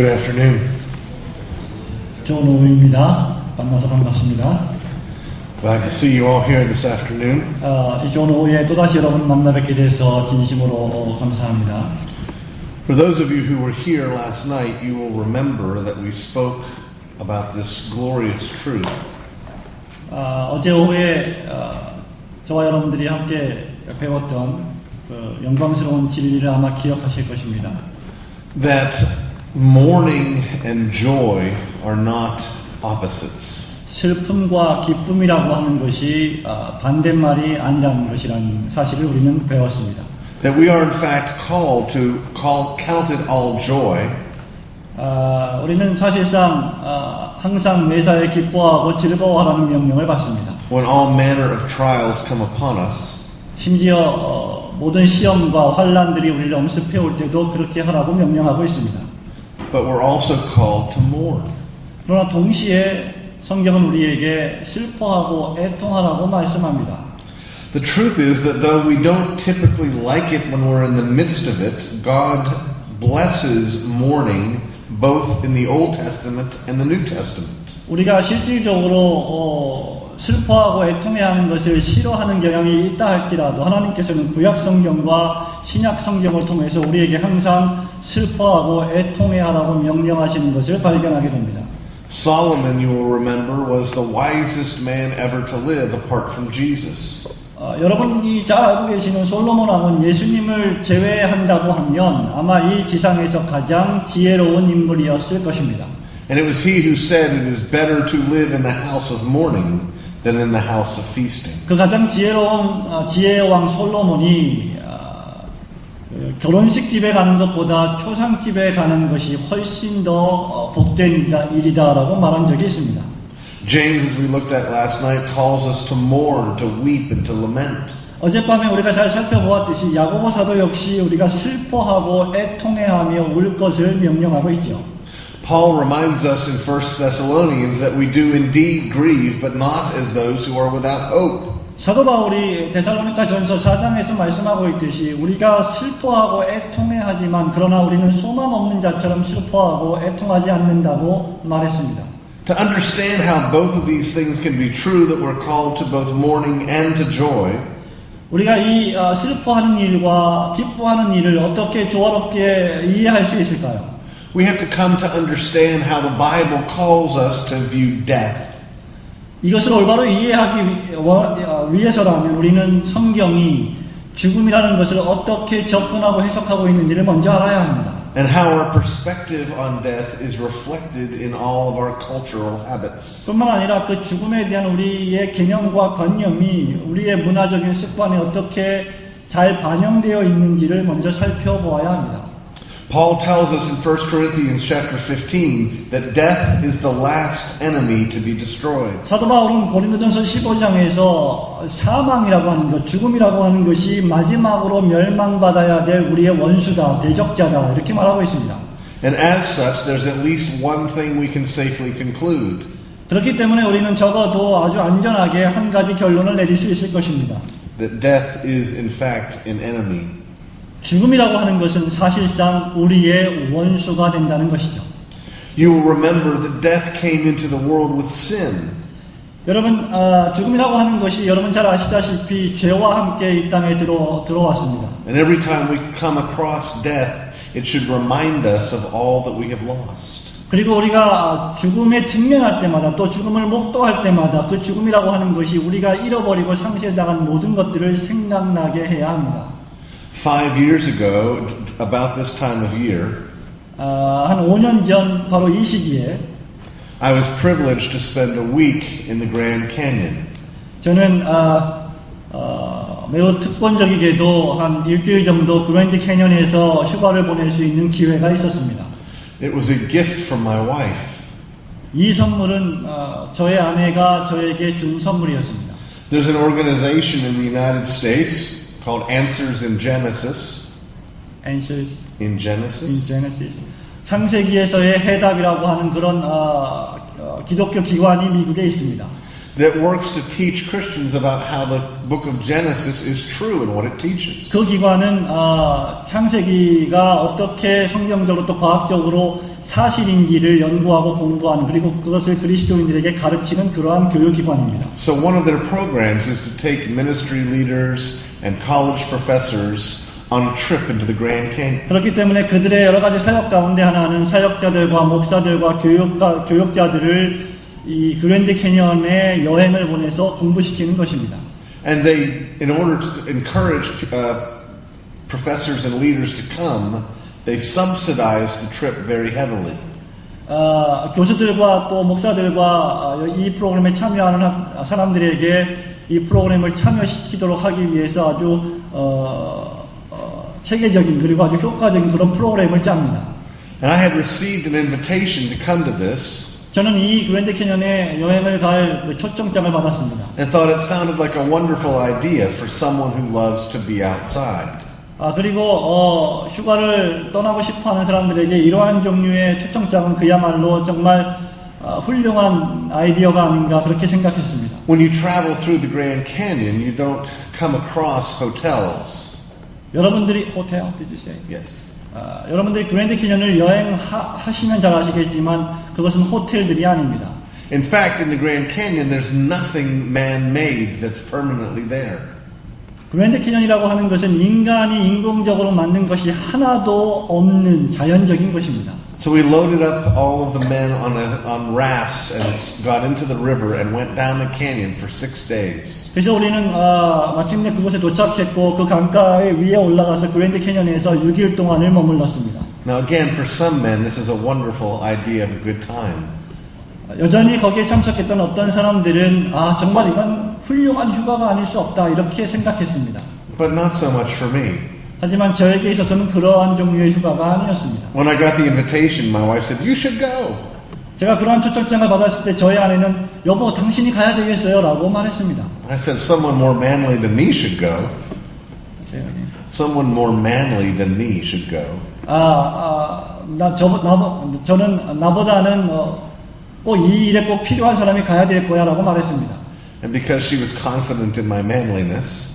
Good afternoon. 좋은 오후입니다. 만나서 반갑습니다. Glad to see you all here this afternoon. 이 좋은 오후에 또다시 여러분 만나 뵙게 돼서 진심으로 감사합니다. For those of you who were here last night, you will remember that we spoke about this glorious truth. 어제 오후에 저와 여러분들이 함께 배웠던 그 영광스러운 진리를 아마 기억하실 것입니다. That mourning and joy are not opposites. 슬픔과 기쁨이라고 하는 것이 반대말이 아니라는 것이라는 사실을 우리는 배웠습니다. That we are in fact called to count it all joy. 우리는 사실상 항상 매사에 기뻐하고 즐거워하라는 명령을 받습니다. When all manner of trials come upon us. 심지어 모든 시험과 환난들이 우리를 엄습해 올 때도 그렇게 하라고 명령하고 있습니다. But we're also called to mourn. 그러나 동시에 성경은 우리에게 슬퍼하고 애통하라고 말씀합니다. The truth is that though we don't typically like it when we're in the midst of it, God blesses mourning both in the Old Testament and the New Testament. 우리가 실질적으로 슬퍼하고 애통해하는 것을 싫어하는 경향이 있다 할지라도 하나님께서는 구약 성경과 신약 성경을 통해서 우리에게 항상 슬퍼하고 애통해하라고 명령하시는 것을 발견하게 됩니다. Solomon, you will remember, was the wisest man ever to live apart from Jesus. 여러분이 잘 알고 계시는 솔로몬 왕은 예수님을 제외한다고 하면 아마 이 지상에서 가장 지혜로운 인물이었을 것입니다. And it was he who said it is better to live in the house of mourning than in the house of feasting. 그 가장 지혜로운 지혜의 왕 솔로몬이 결혼식 집에 가는 것보다 초상 집에 가는 것이 훨씬 더 복된 일이다라고 말한 적이 있습니다. James, as we looked at last night, calls us to mourn, to weep, and to lament. 어젯밤에 우리가 잘 살펴보았듯이 야고보 사도 역시 우리가 슬퍼하고 애통해하며 울 것을 명령하고 있죠. Paul reminds us in 1 Thessalonians that we do indeed grieve, but not as those who are without hope. 사도 바울이 데살로니가 전서 4장에서 말씀하고 있듯이 우리가 슬퍼하고 애통해하지만 그러나 우리는 소망 없는 자처럼 슬퍼하고 애통하지 않는다고 말했습니다. To understand how both of these things can be true, that we're called to both mourning and to joy, 우리가 이 슬퍼하는 일과 기뻐하는 일을 어떻게 조화롭게 이해할 수 있을까요? we have to come to understand how the Bible calls us to view death. 이것을 올바로 이해하기 위해서라면 우리는 성경이 죽음이라는 것을 어떻게 접근하고 해석하고 있는지를 먼저 알아야 합니다. And how our perspective on death is reflected in all of our cultural habits. 뿐만 아니라 그 죽음에 대한 우리의 개념과 관념이 우리의 문화적인 습관에 어떻게 잘 반영되어 있는지를 먼저 살펴보아야 합니다. Paul tells us in 1 Corinthians chapter 15 that death is the last enemy to be destroyed. 사도 바울은 고린도전서 15장에서 사망이라고 하는 것, 죽음이라고 하는 것이 마지막으로 멸망받아야 될 우리의 원수다, 대적자다 이렇게 말하고 있습니다. And as such, there's at least one thing we can safely conclude. 그렇기 때문에 우리는 적어도 아주 안전하게 한 가지 결론을 내릴 수 있을 것입니다. That death is in fact an enemy. 죽음이라고 하는 것은 사실상 우리의 원수가 된다는 것이죠. You will remember that death came into the world with sin. 여러분, 죽음이라고 하는 것이 여러분 잘 아시다시피 죄와 함께 이 땅에 들어왔습니다. And every time we come across death, it should remind us of all that we have lost. 그리고 우리가 죽음에 직면할 때마다 또 죽음을 목도할 때마다 그 죽음이라고 하는 것이 우리가 잃어버리고 상실당한 모든 것들을 생각나게 해야 합니다. 5 years ago, about this time of year, 한 5년 전 바로 이 시기에 I was privileged to spend a week in the Grand Canyon. 저는 매우 특권적이게도 한 일주일 정도 그랜드 캐년에서 휴가를 보낼 수 있는 기회가 있었습니다. It was a gift from my wife. 이 선물은 저의 아내가 저에게 준 선물이었습니다. There's an organization in the United States called Answers in Genesis. Answers In in Genesis. Genesis. 창세기에서의 해답이라고 하는 그런 기독교 기관이 미국에 있습니다. That works to teach Christians about how the book of Genesis is true and what it teaches. 그 기관은 창세기가 어떻게 성경적으로 또 과학적으로 사실인지를 연구하고 공부하는 그리고 그것을 그리스도인들에게 가르치는 그러한 교육기관입니다. So one of their programs is to take ministry leaders and college professors on a trip into the Grand Canyon. 그렇기 때문에 그들의 여러 가지 사역 가운데 하나는 사역자들과 목사들과 교육자들을 이 그랜드 캐니언에 여행을 보내서 공부시키는 것입니다. And they, in order to encourage professors and leaders to come, they subsidize the trip very heavily. 교수들과 또 목사들과 이 프로그램에 참여하는 사람들에게 이 프로그램을 참여시키도록 하기 위해서 아주 체계적인 그리고 아주 효과적인 그런 프로그램을 짭니다. And I had received an invitation to come to this. 저는 이 그랜드 캐년에 여행을 갈 그 초청장을 받았습니다. And thought it sounded like a wonderful idea for someone who loves to be outside. 그리고 휴가를 떠나고 싶어하는 사람들에게 이러한 종류의 초청장은 그야말로 정말 훌륭한 아이디어가 아닌가 그렇게 생각했습니다. When you travel through the Grand Canyon, you don't come across hotels. 여러분들이 호텔, did you say? Yes. 여러분들이 그랜드 캐년을 여행하시면 잘 아시겠지만 그것은 호텔들이 아닙니다. In fact, in the Grand Canyon, there's nothing man-made that's permanently there. 그랜드 캐년이라고 하는 것은 인간이 인공적으로 만든 것이 하나도 없는 자연적인 것입니다. So we loaded up all of the men on rafts and got into the river and went down the canyon for 6 days. 그래서 우리는 마침내 그곳에 도착했고 그 강가에 위에 올라가서 그랜드 캐년에서 6일 동안을 머물렀습니다. Now again, for some men, this is a wonderful idea of a good time. 여전히 거기에 참석했던 어떤 사람들은 정말 이건 훌륭한 휴가가 아닐 수 없다 이렇게 생각했습니다. But not so much for me. 하지만 저에게 있어서는 그러한 종류의 휴가가 아니었습니다. When I got the invitation, my wife said, "You should go." 제가 그러한 초청장을 받았을 때 저희 아내는 여보 당신이 가야 되겠어요 라고 말했습니다. I said, "Someone more manly than me should go." Someone more manly than me should go. 저는 나보다는 꼭 이 일에 꼭 필요한 사람이 가야 될 거야 라고 말했습니다. And because she was confident in my manliness,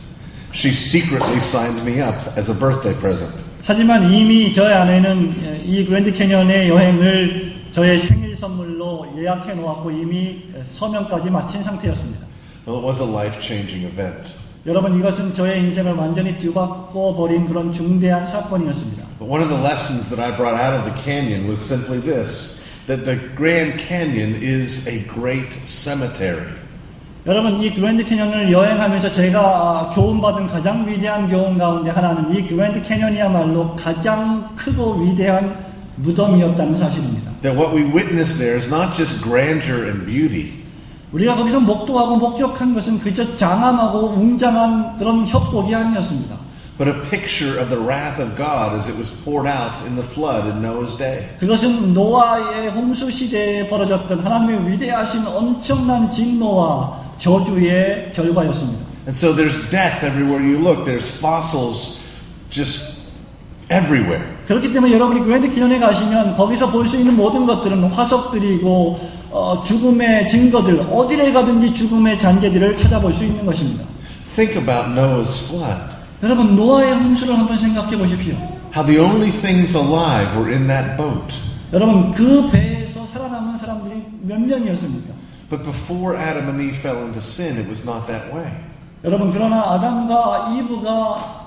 she secretly signed me up as a birthday present. 하지만 이미 저희 아내는 이 그랜드 캐년의 여행을 저의 생일 선물로 예약해 놓았고 이미 서명까지 마친 상태였습니다. Well, it was a life-changing event. 여러분 이것은 저의 인생을 완전히 뒤바꿔 버린 그런 중대한 사건이었습니다. But one of the lessons that I brought out of the canyon was simply this, that the Grand Canyon is a great cemetery. 여러분 이 그랜드 캐년을 여행하면서 제가 교훈받은 가장 위대한 교훈 가운데 하나는 이 그랜드 캐년이야말로 가장 크고 위대한 무덤이었다는 사실입니다. That what we witness there is not just grandeur and beauty. 우리가 거기서 목도하고 목격한 것은 그저 장엄하고 웅장한 그런 협곡이 아니었습니다. But a picture of the wrath of God as it was poured out in the flood in Noah's day. 그것은 노아의 홍수 시대에 벌어졌던 하나님의 위대하신 엄청난 진노와 저주의 결과였습니다. And so there's death everywhere you look. There's fossils just everywhere. 그렇기 때문에 여러분이 그랜드 캐년에 가시면 거기서 볼 수 있는 모든 것들은 화석들이고 죽음의 증거들, 어디를 가든지 죽음의 잔재들을 찾아볼 수 있는 것입니다. Think about Noah's flood. 여러분 노아의 홍수를 한번 생각해 보십시오. How the only things alive were in that boat. 여러분 그 배에서 살아남은 사람들이 몇 명이었습니까? But before Adam and Eve fell into sin, it was not that way. 여러분 그러나 아담과 이브가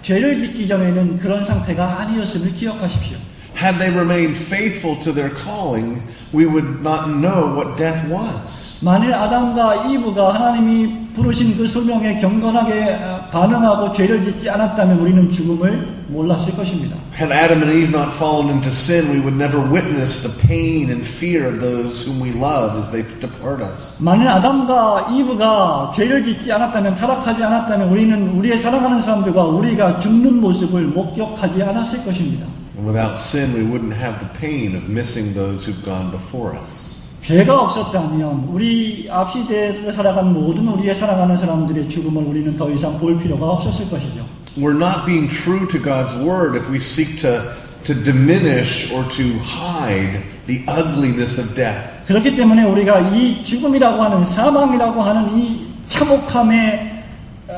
죄를 짓기 전에는 그런 상태가 아니었음을 기억하십시오. Had they remained faithful to their calling, we would not know what death was. 만일 아담과 이브가 하나님이 부르신 그 소명에 경건하게 반응하고 죄를 짓지 않았다면 우리는 죽음을 몰랐을 것입니다. Had Adam and Eve not fallen into sin, we would never witness the pain and fear of those whom we love as they depart us. 만일 아담과 이브가 죄를 짓지 않았다면 타락하지 않았다면 우리는 우리의 사랑하는 사람들과 우리가 죽는 모습을 목격하지 않았을 것입니다. And without sin, we wouldn't have the pain of missing those who've gone before us. 죄가 없었다면 우리 앞 시대를 살아간 모든 우리의 사랑하는 사람들의 죽음을 우리는 더 이상 볼 필요가 없었을 것이죠. We're not being true to God's word if we seek to diminish or to hide the ugliness of death. 그렇기 때문에 우리가 이 죽음이라고 하는 사망이라고 하는 이 참혹함의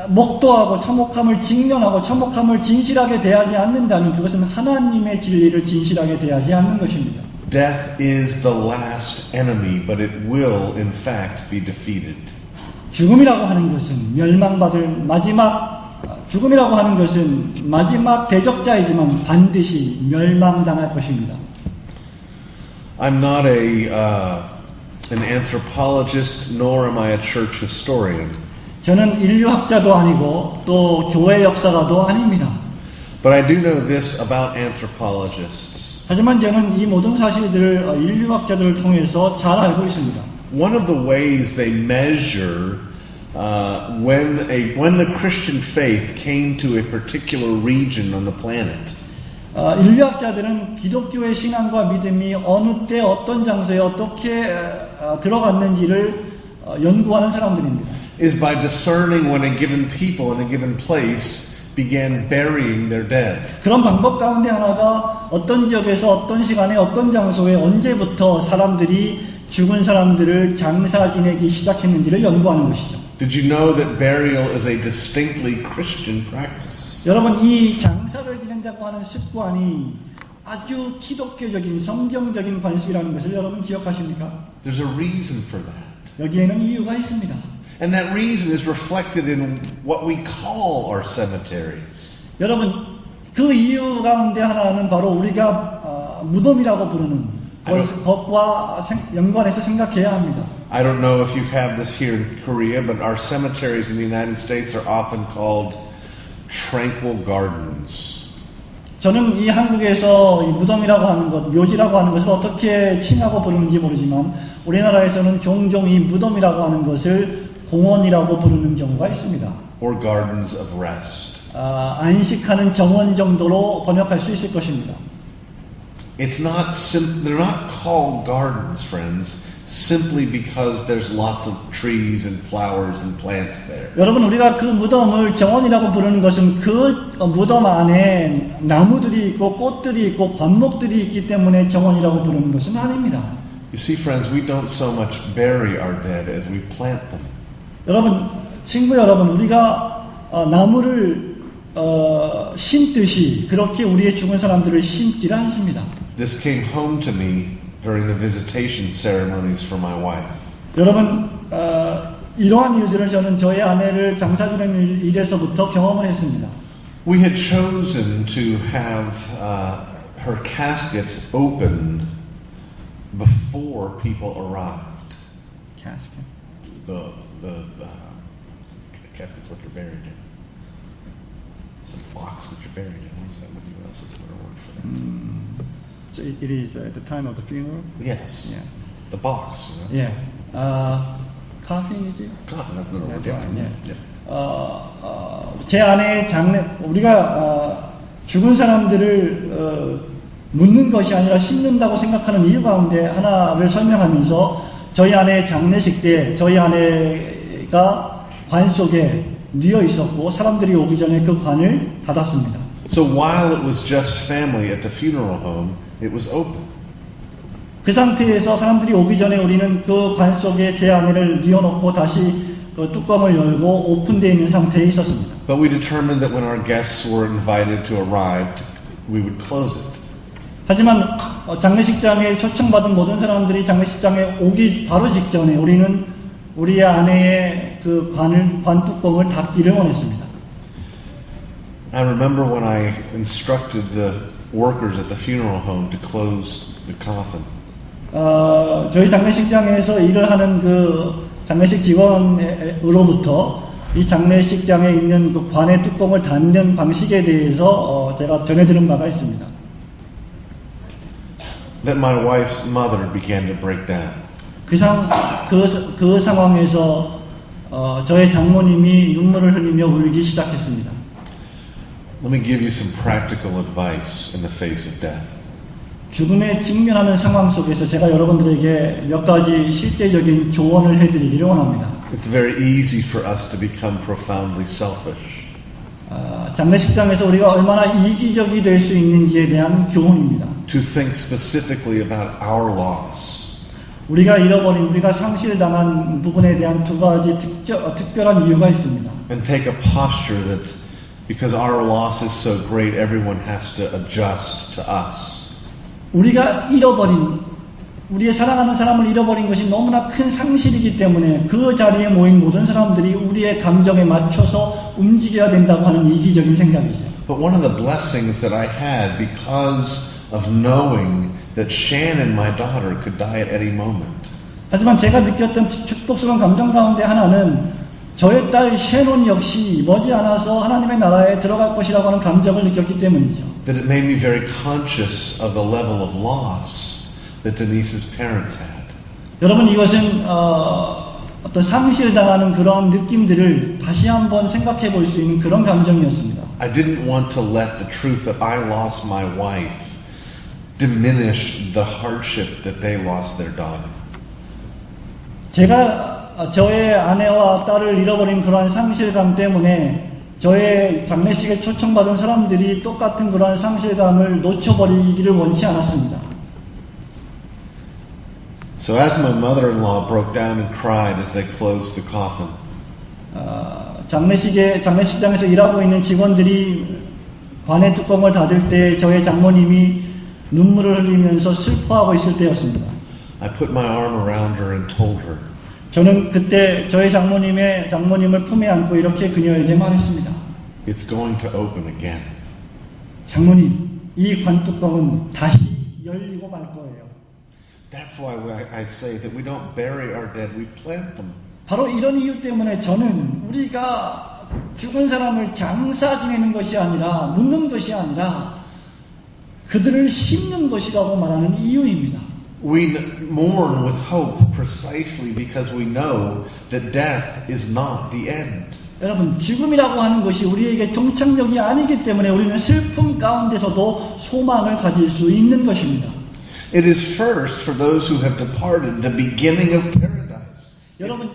목도하고 참혹함을 직면하고 참혹함을 진실하게 대하지 않는다면 그것은 하나님의 진리를 진실하게 대하지 않는 것입니다. Death is the last enemy, but it will, in fact, be defeated. 죽음이라고 하는 것은 멸망받을 죽음이라고 하는 것은 마지막 대적자이지만 반드시 멸망당할 것입니다. I'm not an anthropologist, nor am I a church historian. 저는 인류학자도 아니고 또 교회 역사가도 아닙니다. But I do know this about anthropologists. 하지만 저는 이 모든 사실들을 인류학자들을 통해서 잘 알고 있습니다. One of the ways they measure when the Christian faith came to a particular region on the planet 인류학자들은 기독교의 신앙과 믿음이 어느 때 어떤 장소에 어떻게 들어갔는지를 연구하는 사람들입니다. is by discerning when a given people in a given place began burying their dead. 그런 방법 가운데 하나가 어떤 지역에서 어떤 시간에 어떤 장소에 언제부터 사람들이 죽은 사람들을 장사 지내기 시작했는지를 연구하는 것이죠. Did you know that burial is a distinctly Christian practice? 여러분, 이 장사를 지낸다고 하는 습관이 아주 기독교적인 성경적인 관습이라는 것을 여러분 기억하십니까? There's a reason for that. 여기에는 이유가 있습니다. And that reason is reflected in what we call our cemeteries. 여러분, 그 이유 가운데 하나는 바로 우리가 무덤이라고 부르는 것과 연관해서 생각해야 합니다. I don't know if you have this here in Korea, but our cemeteries in the United States are often called tranquil gardens. 저는 이 한국에서 이 무덤이라고 하는 것, 묘지라고 하는 것을 어떻게 칭하고 부르는지 모르지만 우리나라에서는 종종 이 무덤이라고 하는 것을 공원이라고 부르는 경우가 있습니다. Or gardens of rest. 안식하는 정원 정도로 번역할 수 있을 것입니다. It's not they're not called gardens, friends, simply because there's lots of trees and flowers and plants there. 여러분, 우리가 그 무덤을 정원이라고 부르는 것은 그 무덤 안에 나무들이 있고 꽃들이 있고 관목들이 있기 때문에 정원이라고 부르는 것은 아닙니다. You see, friends, we don't so much bury our dead as we plant them. 여러분, 친구 여러분, 우리가 나무를 심듯이 그렇게 우리의 죽은 사람들을 심지를 않습니다. This came home to me during the visitation ceremonies for my wife. 여러분, 이러한 일들을 저는 저의 아내를 장사 지내는 일에서부터 경험을 했습니다. We had chosen to have her casket open before people arrived. Casket. The casket's what you're buried in. It's a box that you're buried in. What is that? What else is there a word for that? So it is at the time of the funeral. Yes. Yeah. The box. You know? Yeah. Coffin. Coffin. That's another word. Yeah. Yeah. 제 아내의 우리가 죽은 사람들을 묻는 것이 아니라 심는다고 생각하는 이유 가운데 하나를 설명하면서 저희 아내의 장례식 때 저희 아내가 관 속에 뉘어 있었고 사람들이 오기 전에 그 관을 닫았습니다. So while it was just family at the funeral home, it was open. 그 상태에서 사람들이 오기 전에 우리는 그 관 속에 제 아내를 뉘어놓고 다시 그 뚜껑을 열고 오픈되어 있는 상태에 있었습니다. But we determined that when our guests were invited to arrive, we would close it. 하지만 장례식장에 초청받은 모든 사람들이 장례식장에 오기 바로 직전에 우리는 우리의 아내의 그 관 뚜껑을 닫기를 원했습니다. I remember when I instructed the workers at the funeral home to close the coffin. 저희 장례식장에서 일을 하는 그 장례식 직원으로부터 이 장례식장에 있는 그 관의 뚜껑을 닫는 방식에 대해서 제가 전해들은 바가 있습니다. That my wife's mother began to break down. 그 상황에서 저의 장모님이 눈물을 흘리며 울기 시작했습니다. Let me give you some practical advice in the face of death. 죽음에 직면하는 상황 속에서 제가 여러분들에게 몇 가지 실제적인 조언을 해드리기를 원합니다. It's very easy for us to become profoundly selfish. 장례식장에서 우리가 얼마나 이기적이 될 수 있는지에 대한 교훈입니다. To think specifically about our loss. 우리가 잃어버린, 우리가 상실당한 부분에 대한 두 가지 특별한 이유가 있습니다. And take a posture that because our loss is so great, everyone has to adjust to us. 우리가 잃어버린, 우리의 사랑하는 사람을 잃어버린 것이 너무나 큰 상실이기 때문에 그 자리에 모인 모든 사람들이 우리의 감정에 맞춰서 움직여야 된다고 하는 이기적인 생각이죠. But one of the blessings that I had because of knowing that Shannon, my daughter, could die at any moment. 하지만 제가 느꼈던 축복스러운 감정 가운데 하나는 저의 딸 셰논 역시 머지않아서 하나님의 나라에 들어갈 것이라고 하는 감정을 느꼈기 때문이죠. That it made me very conscious of the level of loss that Denise's parents had. 여러분 이것은 어떤 상실당하는 그런 느낌들을 다시 한번 생각해 볼 수 있는 그런 감정이었습니다. I didn't want to let the truth that I lost my wife diminish the hardship that they lost their daughter. 제가 저의 아내와 딸을 잃어버린 그러한 상실감 때문에 저의 장례식에 초청받은 사람들이 똑같은 그러한 상실감을 놓쳐버리기를 원치 않았습니다. So as my mother-in-law broke down and cried as they closed the coffin, 장례식장에서 일하고 있는 직원들이 관의 뚜껑을 닫을 때 저의 장모님이 눈물을 흘리면서 슬퍼하고 있을 때였습니다. I put my arm around her and told her, 저는 그때 저의 장모님을 품에 안고 이렇게 그녀에게 말했습니다. it's going to open again. 장모님, 이 관뚜껑은 다시 열리고 말 거예요. That's why I say that we don't bury our dead, we plant them. 바로 이런 이유 때문에 저는 우리가 죽은 사람을 장사 지내는 것이 아니라 묻는 것이 아니라 그들을 심는 것이라고 말하는 이유입니다. We mourn with hope precisely because we know that death is not the end. 여러분, 죽음이라고 하는 것이 우리에게 종착역이 아니기 때문에 우리는 슬픔 가운데서도 소망을 가질 수 있는 것입니다. It is first for those who have departed the beginning of paradise. 여러분,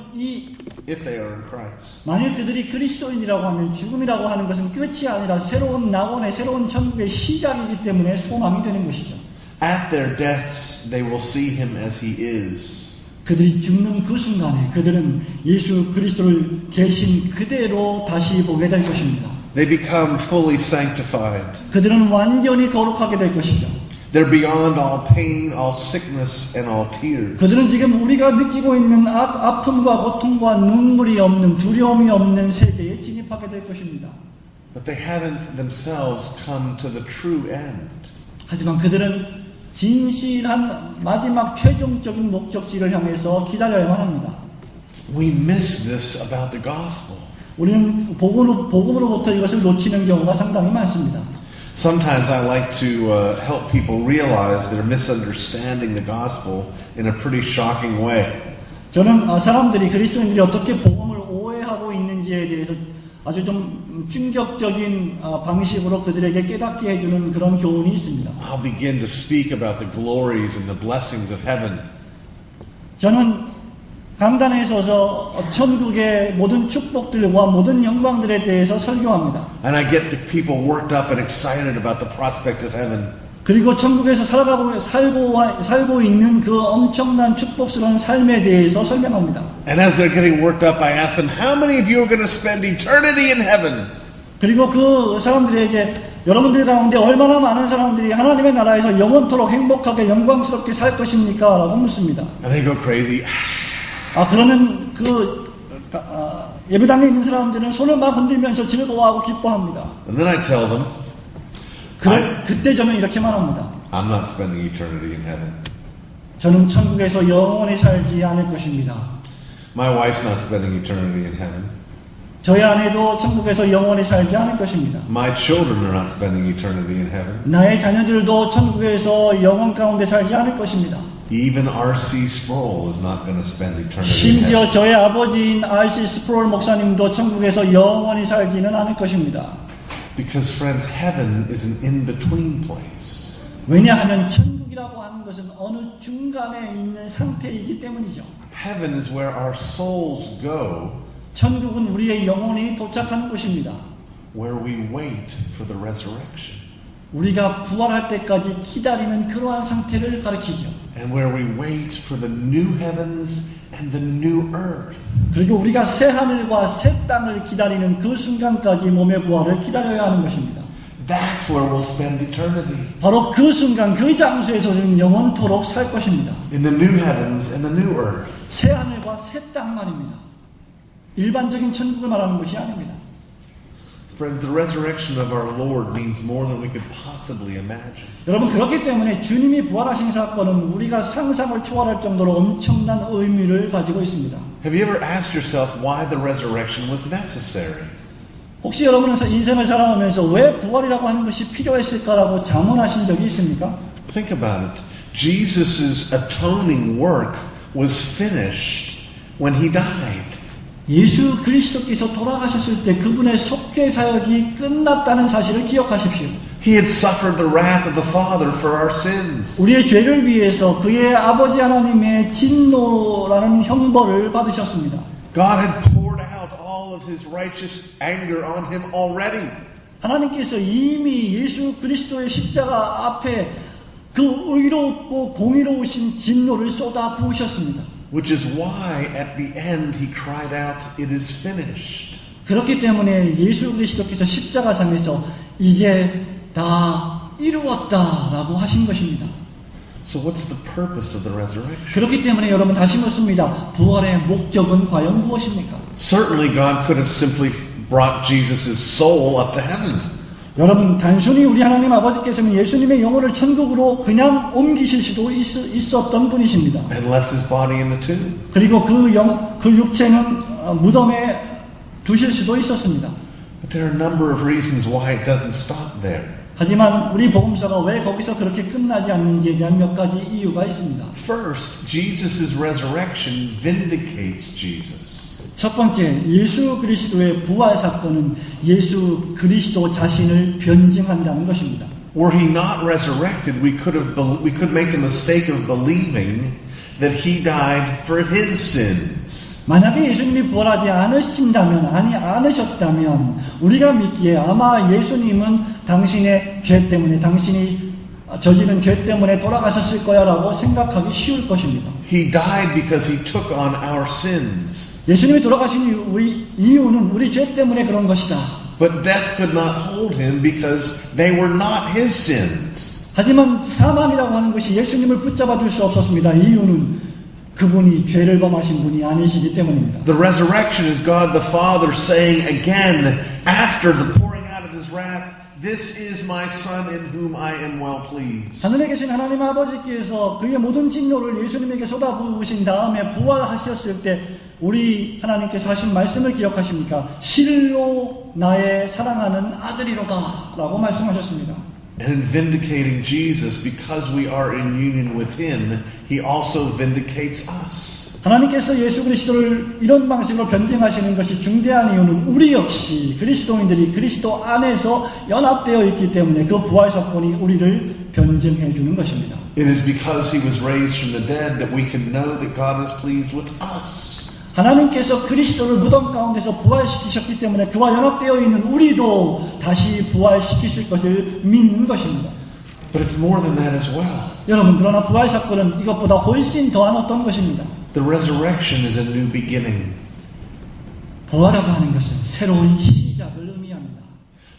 If they are in Christ. 만일 그들이 그리스도인이라고 하면 죽음이라고 하는 것은 끝이 아니라 새로운 낙원의 새로운 천국의 시작이기 때문에 소망이 되는 것이죠. At their deaths, they will see him as he is. 그들이 죽는 그 순간에 그들은 예수 그리스도를 계신 그대로 다시 보게 될 것입니다. They become fully sanctified. 그들은 완전히 거룩하게 될 것이죠. They're beyond all pain, all sickness, and all tears. 그들은 지금 우리가 느끼고 있는 아픔과 고통과 눈물이 없는, 두려움이 없는 세대에 진입하게 될 것입니다. But they haven't themselves come to the true end. 하지만 그들은 진실한 마지막 최종적인 목적지를 향해서 기다려야만 합니다. We miss this about the gospel. 우리는 복음으로부터 이것을 놓치는 경우가 상당히 많습니다. Sometimes I like to help people realize they're misunderstanding the gospel in a pretty shocking way. 저는 사람들이 그리스도인들이 어떻게 복음을 오해하고 있는지에 대해서 아주 좀 충격적인 방식으로 그들에게 깨닫게 해주는 그런 교훈이 있습니다. I'll begin to speak about the glories and the blessings of heaven. 저는 강단에 서서 천국의 모든 축복들과 모든 영광들에 대해서 설교합니다. And I get the people worked up and excited about the prospect of heaven. 그리고 천국에서 살고 있는 그 엄청난 축복스러운 삶에 대해서 설명합니다. And as they're getting worked up, I ask them, how many of you are going to spend eternity in heaven? 그리고 그 사람들에게 여러분들 가운데 얼마나 많은 사람들이 하나님의 나라에서 영원토록 행복하게 영광스럽게 살 것입니까? 라고 묻습니다. And they go crazy. 그러면 예배당에 있는 사람들은 손을 막 흔들면서 즐거워하고 기뻐합니다. And then I tell them, 그때 저는 이렇게 말합니다. I'm not spending eternity in heaven. 저는 천국에서 영원히 살지 않을 것입니다. My wife's not spending eternity in heaven. 저희 아내도 천국에서 영원히 살지 않을 것입니다. My children are not spending eternity in heaven. 나의 자녀들도 천국에서 영원 가운데 살지 않을 것입니다. Even R.C. Sproul is not going to spend eternity in 심지어 heaven. 저의 아버지인 R.C. 스프롤 목사님도 천국에서 영원히 살지는 않을 것입니다. Because friends, heaven is an in-between place. 왜냐하면 천국이라고 하는 것은 어느 중간에 있는 상태이기 때문이죠. Heaven is where our souls go, 천국은 우리의 영혼이 도착하는 곳입니다. where we wait for the resurrection. 우리가 부활할 때까지 기다리는 그러한 상태를 가리키죠. and where we wait for the new heavens and the new earth. 그리고 우리가 새 하늘과 새 땅을 기다리는 그 순간까지 몸의 부활을 기다려야 하는 것입니다. That's where we'll spend eternity. 바로 그 순간 그 장소에서 우리는 영원토록 살 것입니다. In the new heavens and the new earth. 새 하늘과 새 땅 말입니다. 일반적인 천국을 말하는 것이 아닙니다. Friends, the resurrection of our Lord means more than we could possibly imagine. 여러분, 그렇기 때문에 주님이 부활하신 사건은 우리가 상상을 초월할 정도로 엄청난 의미를 가지고 있습니다. Have you ever asked yourself why the resurrection was necessary? 혹시 여러분은 인생을 살아가면서 왜 부활이라고 하는 것이 필요했을까라고 자문하신 적이 있습니까? Think about it. Jesus' atoning work was finished when he died. 예수 그리스도께서 돌아가셨을 때 그분의 속죄 사역이 끝났다는 사실을 기억하십시오. He had suffered the wrath of the Father for our sins. 우리의 죄를 위해서 그의 아버지 하나님의 진노라는 형벌을 받으셨습니다. God had poured out all of his righteous anger on him already. 하나님께서 이미 예수 그리스도의 십자가 앞에 그 의롭고 공의로우신 진노를 쏟아 부으셨습니다. Which is why at the end he cried out, "It is finished." 그렇기 때문에 예수 그리스도께서 십자가상에서 이제 다 이루었다라고 하신 것입니다. So what's the purpose of the resurrection? 그렇기 때문에 여러분 다시 묻습니다. 부활의 목적은 과연 무엇입니까? Certainly God could have simply brought Jesus' soul up to heaven. 여러분, 단순히 우리 하나님 아버지께서는 예수님의 영혼을 천국으로 그냥 옮기실 수도 있었던 분이십니다. And left his body in the tomb. 그리고 그 육체는 무덤에 두실 수도 있었습니다. But there are a number of reasons why it doesn't stop there. 하지만 우리 복음서가 왜 거기서 그렇게 끝나지 않는지에 대한 몇 가지 이유가 있습니다. First, Jesus' resurrection vindicates Jesus. 첫 번째, 예수 그리스도의 부활 사건은 예수 그리스도 자신을 변증한다는 것입니다. Were he not resurrected, we could make the mistake of believing that he died for his sins. 만약에 예수님이 부활하지 않으셨다면 우리가 믿기에 아마 예수님은 당신의 죄 때문에 당신이 저지른 죄 때문에 돌아가셨을 거야라고 생각하기 쉬울 것입니다. He died because he took on our sins. 예수님이 돌아가신 이유는 우리 죄 때문에 그런 것이다. But death could not hold him because they were not his sins. 하지만 사망이라고 하는 것이 예수님을 붙잡아 둘 수 없었습니다. 이유는 그분이 죄를 범하신 분이 아니시기 때문입니다. The resurrection is God the Father saying again after the pouring out of his wrath, "This is my Son in whom I am well pleased." 하늘에 계신 하나님 아버지께서 그의 모든 진노를 예수님에게 쏟아부으신 다음에 부활하셨을 때 우리 하나님께서 하신 말씀을 기억하십니까? 실로 나의 사랑하는 아들이로다 라고 말씀하셨습니다. And in vindicating Jesus, because we are in union with him, he also vindicates us. 하나님께서 예수 그리스도를 이런 방식으로 변증하시는 것이 중대한 이유는 우리 역시 그리스도인들이 그리스도 안에서 연합되어 있기 때문에 그 부활 사건이 우리를 변증해 주는 것입니다. It is because he was raised from the dead that we can know that God is pleased with us. 하나님께서 그리스도를 무덤 가운데서 부활시키셨기 때문에 그와 연합되어 있는 우리도 다시 부활시키실 것을 믿는 것입니다. But it's more than that as well. 여러분, 그러나 부활 사건은 이것보다 훨씬 더한 어떤 것입니다. The resurrection is a new beginning. 부활이라고 하는 것은 새로운 시작을 의미합니다.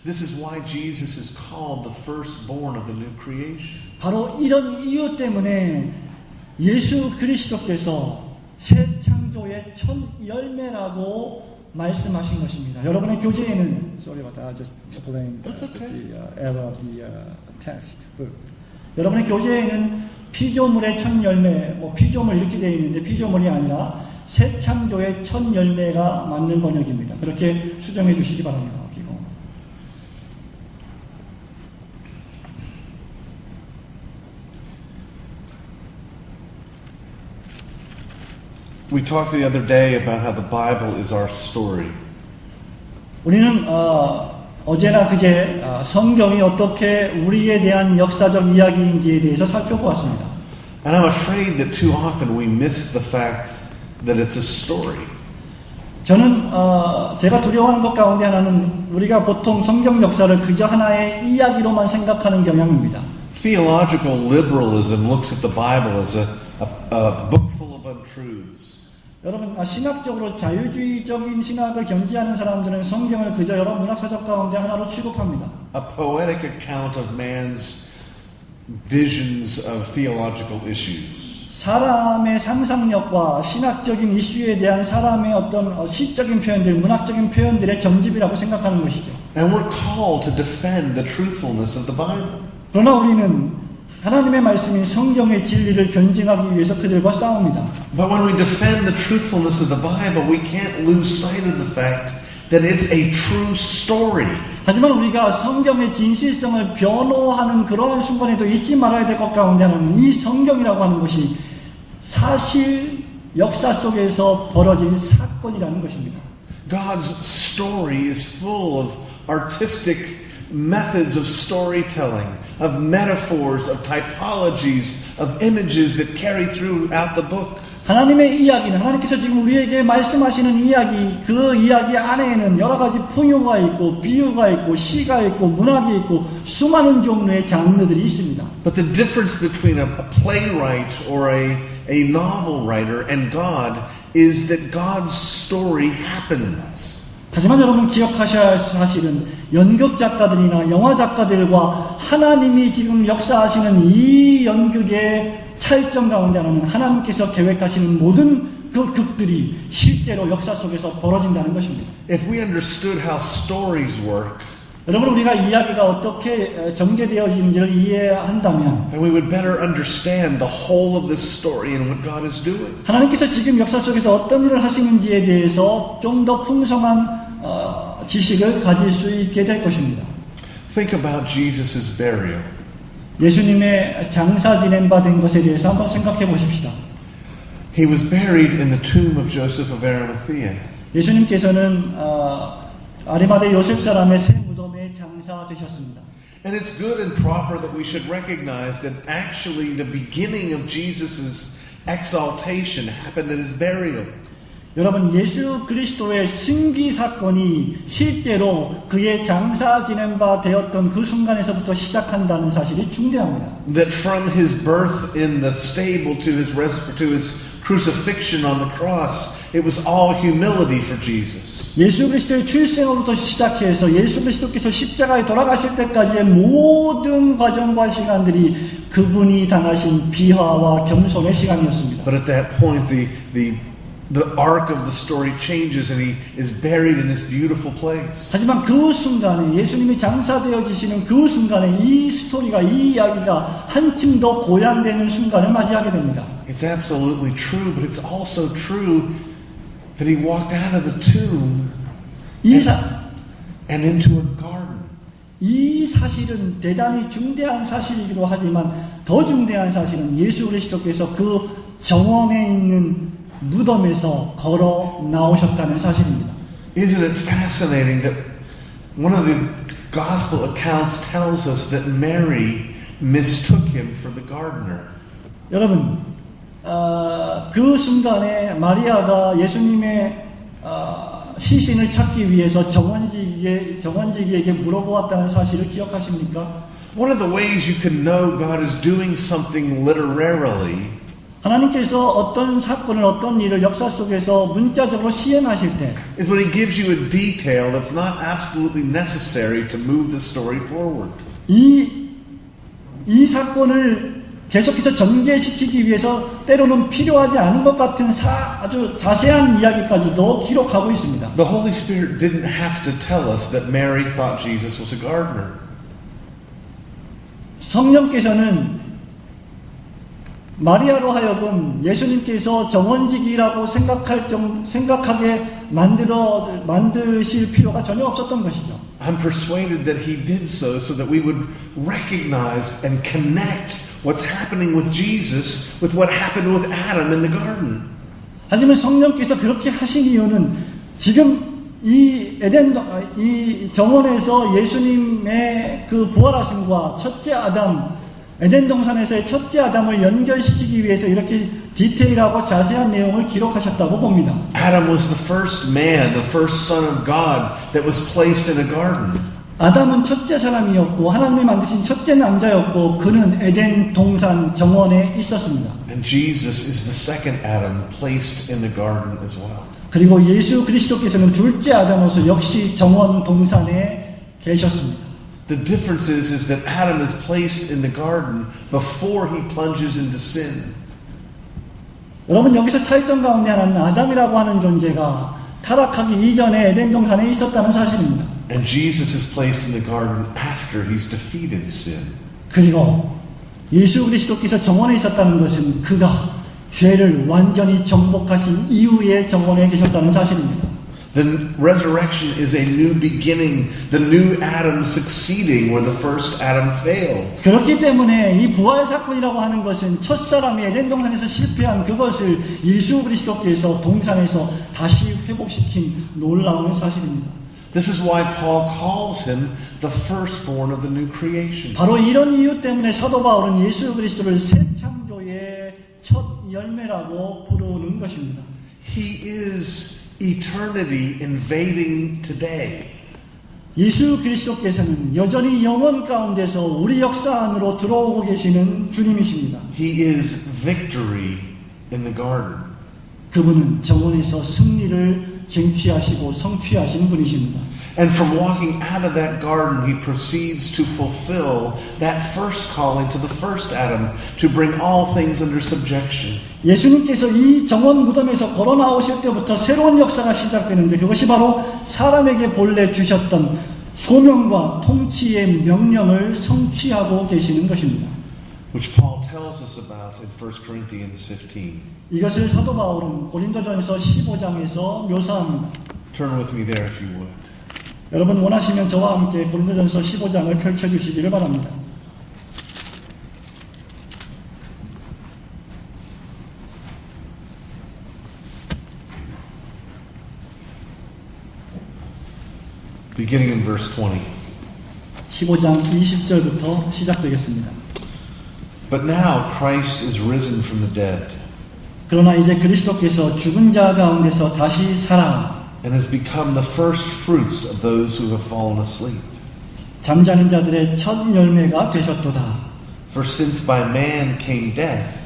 This is why Jesus is called the firstborn of the new creation. 바로 이런 이유 때문에 예수 그리스도께서 새 창조의 첫 열매라고 말씀하신 것입니다. 여러분의 교재에는 sorry about that, I just explained the error of the text book. 여러분의 교재에는 피조물의 첫 열매, 피조물 이렇게 되어 있는데 피조물이 아니라 새 창조의 첫 열매가 맞는 번역입니다. 그렇게 수정해 주시기 바랍니다. We talked the other day about how the Bible is our story. 우리는 어제나 그제 성경이 어떻게 우리에 대한 역사적 이야기인지에 대해서 살펴보았습니다. And I'm afraid that too often we miss the fact that it's a story. 저는 제가 두려워하는 것 가운데 하나는 우리가 보통 성경 역사를 그저 하나의 이야기로만 생각하는 경향입니다. Theological liberalism looks at the Bible as a book full of untruths. 여러분, 신학적으로 자유주의적인 신학을 견지하는 사람들은 성경을 그저 여러 문학서적 가운데 하나로 취급합니다. A poetic account of man's visions of theological issues. 사람의 상상력과 신학적인 이슈에 대한 사람의 어떤 시적인 표현들, 문학적인 표현들의 전집이라고 생각하는 것이죠. And we're called to defend the truthfulness of the Bible. 그러나 우리는 하나님의 말씀인 성경의 진리를 견증하기 위해서 그들과 싸웁니다. But when we defend the truthfulness of the Bible, we can't lose sight of the fact that it's a true story. 하지만 우리가 성경의 진실성을 변호하는 그러한 순간에도 잊지 말아야 될 것 가운데 하나는 이 성경이라고 하는 것이 사실 역사 속에서 벌어진 사건이라는 것입니다. God's story is full of artistic methods of storytelling, of metaphors, of typologies, of images that carry throughout the book. 하나님의 이야기는 하나님께서 지금 우리에게 말씀하시는 이야기, 그 이야기 안에는 여러 가지 풍요가 있고 비유가 있고 시가 있고 문학이 있고 수많은 종류의 장르들이 있습니다. But the difference between a playwright or a novel writer and God is that God's story happens. 하지만 여러분 기억하셔야 할 사실은 연극 작가들이나 영화 작가들과 하나님이 지금 역사하시는 이 연극의 차이점 가운데 하나는 하나님께서 계획하시는 모든 그 극들이 실제로 역사 속에서 벌어진다는 것입니다. If we understood how stories work, 여러분 우리가 이야기가 어떻게 전개되어지는지를 이해한다면 then we would better understand the whole of this story and what God is doing. 하나님께서 지금 역사 속에서 어떤 일을 하시는지에 대해서 좀 더 풍성한 지식을 가질 수 있게 될 것입니다. Think about Jesus' burial. 예수님의 장사 지낸 바 된 것에 대해서 한번 생각해 보십시다. He was buried in the tomb of Joseph of Arimathea. 예수님께서는 아리마대 요셉 사람의 새 무덤에 장사되셨습니다. And it's good and proper that we should recognize that actually the beginning of Jesus' exaltation happened at his burial. 여러분 예수 그리스도의 승기 사건이 실제로 그의 장사 지낸 바 되었던 그 순간에서부터 시작한다는 사실이 중대합니다. That from his birth in the stable to his crucifixion on the cross, it was all humility for Jesus. 예수 그리스도의 출생으로부터 시작해서 예수 그리스도께서 십자가에 돌아가실 때까지의 모든 과정과 시간들이 그분이 당하신 비하와 겸손의 시간이었습니다. But at that point, the arc of the story changes and he is buried in this beautiful place. 하지만 그 순간에 예수님이 장사되어지시는 그 순간에 이 스토리가 이 이야기가 한층 더 고양되는 순간을 맞이하게 됩니다. It's absolutely true, but it's also true that he walked out of the tomb and into a garden. 이 사실은 대단히 중대한 사실이기도 하지만 더 중대한 사실은 예수 그리스도께서 그 정원에 있는 무덤에서 걸어 나오셨다는 사실입니다. Isn't it fascinating that one of the gospel accounts tells us that Mary mistook him for the gardener. 여러분, 그 순간에 마리아가 예수님의 시신을 찾기 위해서 정원지기에게 물어보았다는 사실을 기억하십니까? One of the ways you can know God is doing something literarily 하나님께서 어떤 사건을 어떤 일을 역사 속에서 문자적으로 시행하실 때 is when he gives you a detail that's not absolutely necessary to move the story forward. 이 사건을 계속해서 전개시키기 위해서 때로는 필요하지 않은 것 같은 아주 자세한 이야기까지도 기록하고 있습니다. The Holy Spirit didn't have to tell us that Mary thought Jesus was a gardener. 성령께서는 마리아로 하여금 예수님께서 정원지기라고 생각하게 만드실 필요가 전혀 없었던 것이죠. I'm persuaded that he did so that we would recognize and connect what's happening with Jesus with what happened with Adam in the garden. 하지만 성령께서 그렇게 하신 이유는 지금 이 정원에서 예수님의 그 부활하심과 첫째 아담 에덴 동산에서의 첫째 아담을 연결시키기 위해서 이렇게 디테일하고 자세한 내용을 기록하셨다고 봅니다. Adam was the first man, the first son of God that was placed in a garden. 아담은 첫째 사람이었고 하나님이 만드신 첫째 남자였고 그는 에덴 동산 정원에 있었습니다. And Jesus is the second Adam placed in the garden as well. 그리고 예수 그리스도께서는 둘째 아담으로서 역시 정원 동산에 계셨습니다. The difference is that Adam is placed in the garden before he plunges into sin. 여러분 여기서 차이점 가운데 하나는 아담이라고 하는 존재가 타락하기 이전에 에덴 동산에 있었다는 사실입니다. And Jesus is placed in the garden after he's defeated sin. 그리고 예수 그리스도께서 정원에 있었다는 것은 그가 죄를 완전히 정복하신 이후에 정원에 계셨다는 사실입니다. The resurrection is a new beginning, the new Adam succeeding where the first Adam failed. 그렇기 때문에 이 부활 사건이라고 하는 것은 첫사람이 에덴 동산에서 실패한 그것을 예수 그리스도께서 동산에서 다시 회복시킨 놀라운 사실입니다. This is why Paul calls him the firstborn of the new creation. 바로 이런 이유 때문에 사도 바울은 예수 그리스도를 새 창조의 첫 열매라고 부르는 것입니다. He is eternity invading today. 예수 그리스도께서는 여전히 영원 가운데서 우리 역사 안으로 들어오고 계시는 주님이십니다. He is victory in the garden. 그분은 정원에서 승리를 쟁취하시고 성취하신 분이십니다. And from walking out of that garden, he proceeds to fulfill that first calling to the first Adam, to bring all things under subjection. 예수님께서 이 정원 무덤에서 걸어 나오실 때부터 새로운 역사가 시작되는데 그것이 바로 사람에게 본래 주셨던 소명과 통치의 명령을 성취하고 계시는 것입니다. Which Paul tells us about in 1 Corinthians 15. 이것을 사도 바울은 고린도전서 15장에서 묘사합니다. Turn with me there if you would. 여러분 원하시면 저와 함께 고린도전서 15장을 펼쳐주시기를 바랍니다. Beginning in verse 20. 15장 20절부터 시작되겠습니다. But now Christ is risen from the dead 그러나 이제 그리스도께서 죽은 자 가운데서 다시 살아 and has become the first fruits of those who have fallen asleep. 잠자는 자들의 첫 열매가 되셨도다. For since by man came death,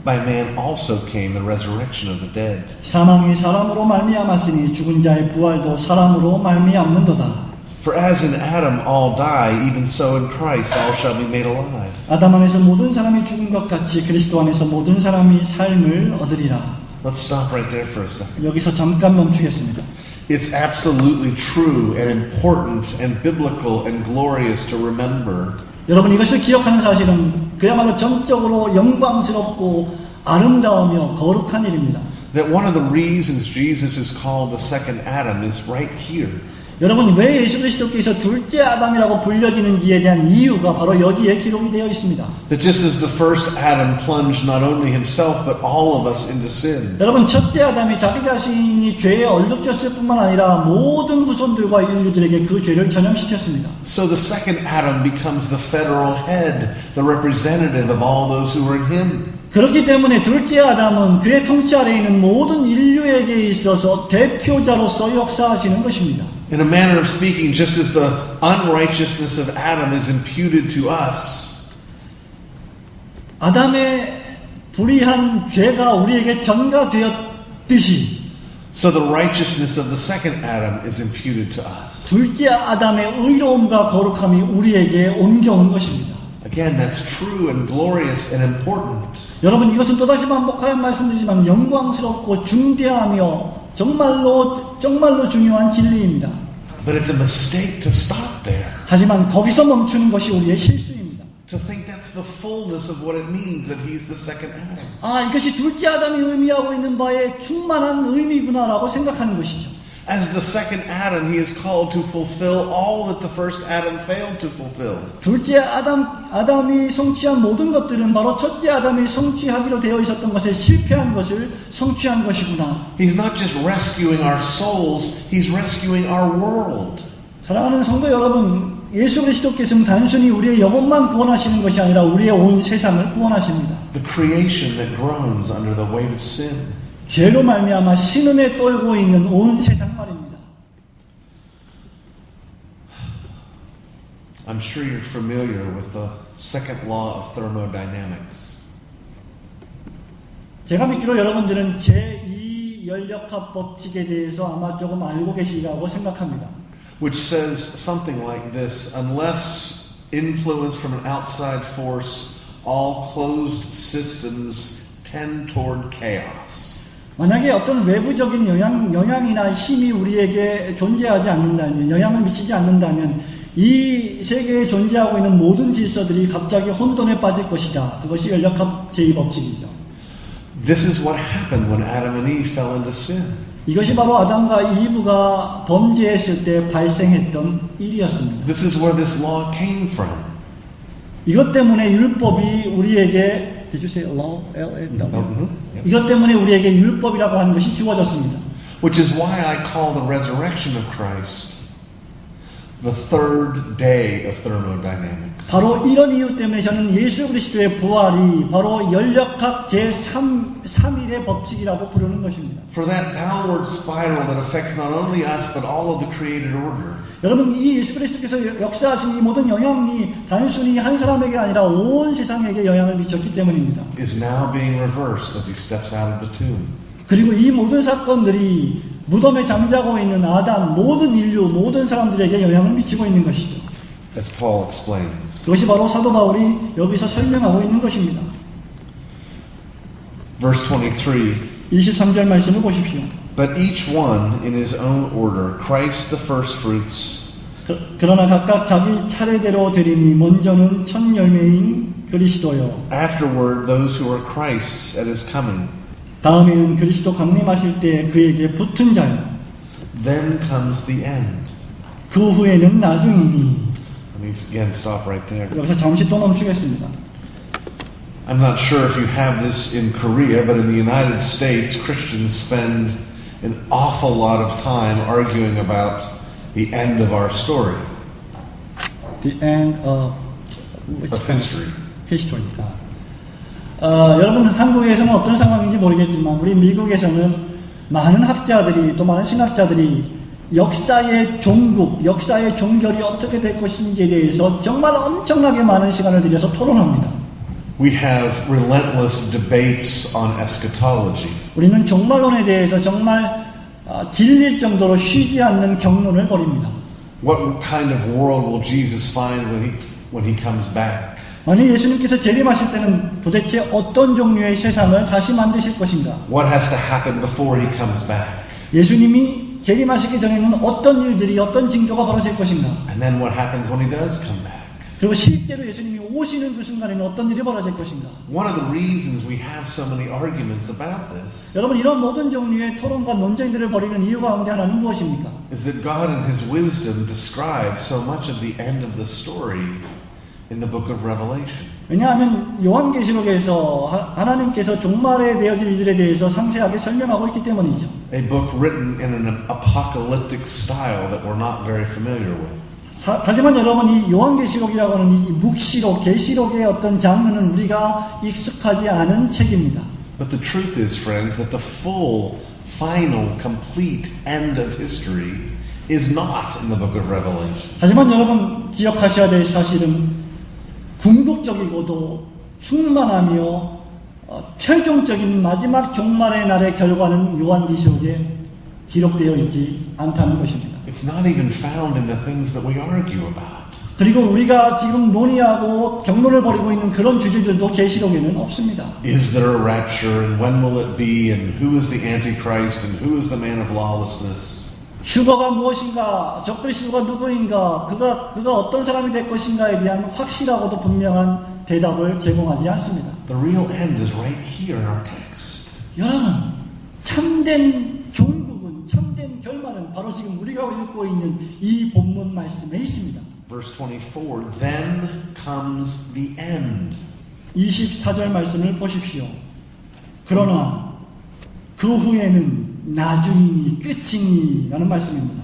by man also came the resurrection of the dead. 사망이 사람으로 말미암았으니 죽은 자의 부활도 사람으로 말미암는도다. For as in Adam all die, even so in Christ all shall be made alive. 아담 안에서 모든 사람이 죽은 것 같이 그리스도 안에서 모든 사람이 삶을 얻으리라. Let's stop right there for a second. 여기서 잠깐 멈추겠습니다. It's absolutely true and important and biblical and glorious to remember 여러분 이것을 기억하는 사실은 그야말로 전적으로 영광스럽고 아름다우며 거룩한 일입니다. that one of the reasons Jesus is called the second Adam is right here. 여러분 왜 예수 그리스도께서 둘째 아담이라고 불려지는지에 대한 이유가 바로 여기에 기록이 되어 있습니다. That just as the first Adam plunged not only himself but all of us into sin. 여러분 첫째 아담이 자기 자신이 죄에 얼룩졌을 뿐만 아니라 모든 후손들과 인류들에게 그 죄를 전염시켰습니다. So the second Adam becomes the federal head, the representative of all those who are in him. 그렇기 때문에 둘째 아담은 그의 통치 아래에 있는 모든 인류에게 있어서 대표자로서 역사하시는 것입니다. In a manner of speaking, just as the unrighteousness of Adam is imputed to us, 아담의 불의한 죄가 우리에게 전가되었듯이 so the righteousness of the second Adam is imputed to us. 둘째 아담의 의로움과 거룩함이 우리에게 옮겨온 것입니다. Again, that's true and glorious and important. 여러분 이것은 또다시 반복하여 말씀드리지만 영광스럽고 중대하며 정말로 중요한 진리입니다. But it's a mistake to stop there. 하지만 거기서 멈추는 것이 우리의 실수입니다. To think that's the fullness of what it means that he's the second Adam. 아, 이것이 둘째 아담이 의미하고 있는 바에 충만한 의미구나라고 생각하는 것이죠. As the second Adam, he is called to fulfill all that the first Adam failed to fulfill. 둘째 아담이 성취한 모든 것들은 바로 첫째 아담이 성취하기로 되어 있었던 것에 실패한 것을 성취한 것이구나. He's not just rescuing our souls, he's rescuing our world. 사랑하는 성도 여러분, 예수 그리스도께서는 단순히 우리의 영혼만 구원하시는 것이 아니라 우리의 온 세상을 구원하십니다. The creation that groans under the weight of sin. 죄로 말미암아 신음에 떨고 있는 온 세상 말입니다. I'm sure you're familiar with the second law of thermodynamics. 제가 믿기로 여러분들은 제2 연력학 법칙에 대해서 아마 조금 알고 계시리라고 생각합니다. Which says something like this: unless influence from an outside force, all closed systems tend toward chaos. 만약에 어떤 외부적인 영향이나 힘이 우리에게 존재하지 않는다면, 영향을 미치지 않는다면 이 세계에 존재하고 있는 모든 질서들이 갑자기 혼돈에 빠질 것이다. 그것이 연력학 제2법칙이죠. This is what happened when Adam and Eve fell into sin. 이것이 바로 아담과 이브가 범죄했을 때 발생했던 일이었습니다. This is where this law came from. 이것 때문에 율법이 우리에게 Did you say law? L-A-W? 이것 때문에 우리에게 율법이라고 하는 것이 주어졌습니다. Which is why I call the resurrection of Christ the third day of thermodynamics. 바로 이런 이유 때문에 저는 예수 그리스도의 부활이 바로 연력학 제3일의 법칙이라고 부르는 것입니다. For that downward spiral that affects not only us but all of the created order. 여러분, 이 예수 그리스도께서 역사하신 이 모든 영향이 단순히 한 사람에게 아니라 온 세상에게 영향을 미쳤기 때문입니다. Is now being reversed as he steps out of the tomb. 그리고 이 모든 사건들이 무덤에 잠자고 있는 아담, 모든 인류, 모든 사람들에게 영향을 미치고 있는 것이죠. As Paul explains. 그것이 바로 사도 바울이 여기서 설명하고 있는 것입니다. Verse 23. 23절 말씀을 보십시오. But each one in his own order, Christ the first fruits. 그러나 각각 자기 차례대로 드리니 먼저는 첫 열매인 그리스도요. Afterward, those who are Christ's at his coming. 다음에는 그리스도 강림하실 때 그에게 붙은 자요. Then comes the end. 그 후에는 나중이니. Let me again stop right there. 여기서 잠시 또 멈추겠습니다. I'm not sure if you have this in Korea, but in the United States, Christians spend an awful lot of time arguing about the end of our story. The end of history. History. 여러분 한국에서는 어떤 상황인지 모르겠지만 우리 미국에서는 많은 학자들이 또 많은 신학자들이 역사의 종국, 역사의 종결이 어떻게 될 것인지에 대해서 정말 엄청나게 많은 시간을 들여서 토론합니다. We have relentless debates on eschatology. 우리는 종말론에 대해서 정말 질릴 정도로 쉬지 않는 경론을 벌입니다. What kind of world will Jesus find when he comes back? 만약 예수님께서 재림하실 때는 도대체 어떤 종류의 세상을 다시 만드실 것인가? What has to happen before he comes back? 예수님이 재림하시기 전에는 어떤 일들이, 어떤 징조가 벌어질 것인가? And then what happens when he does come back? 그리고 실제로 예수님이 오시는 그 순간에는 어떤 일이 벌어질 것인가? One of the reasons we have so many arguments about this 여러분, 이런 모든 종류의 토론과 논쟁들을 벌이는 이유 가운데 하나는 무엇입니까? is that God in his wisdom describes so much of the end of the story in the book of Revelation. 왜냐하면 요한계시록에서 하나님께서 종말에 되어질 일들에 대해서 상세하게 설명하고 있기 때문이죠. A book written in an apocalyptic style that we're not very familiar with. 하지만 여러분, 이 요한계시록이라고 하는 이 묵시록, 계시록의 어떤 장르는 우리가 익숙하지 않은 책입니다. But the truth is, friends, that the full, final, complete end of history is not in the book of Revelation. 하지만 여러분 기억하셔야 될 사실은 궁극적이고도 충만하며 최종적인 마지막 종말의 날의 결과는 요한계시록에 기록되어 있지 않다는 것입니다. It's not even found in the things that we argue about. 그리고 우리가 지금 논의하고 경론을 벌이고 있는 그런 주제들도 계시록에는 없습니다. Is there a rapture and when will it be and who is the Antichrist and who is the man of lawlessness? 휴거가 무엇인가, 적그리스도가 누구인가, 그가 어떤 사람이 될 것인가에 대한 확실하고도 분명한 대답을 제공하지 않습니다. The real end is right here in our text. 여러분, 참된 종국은, 참된 결말은 바로 지금 우리가 읽고 있는 이 본문 말씀에 있습니다. Verse 24, then comes the end. 24절 말씀을 보십시오. 그러나 그 후에는 나중이니 끝이니 라는 말씀입니다.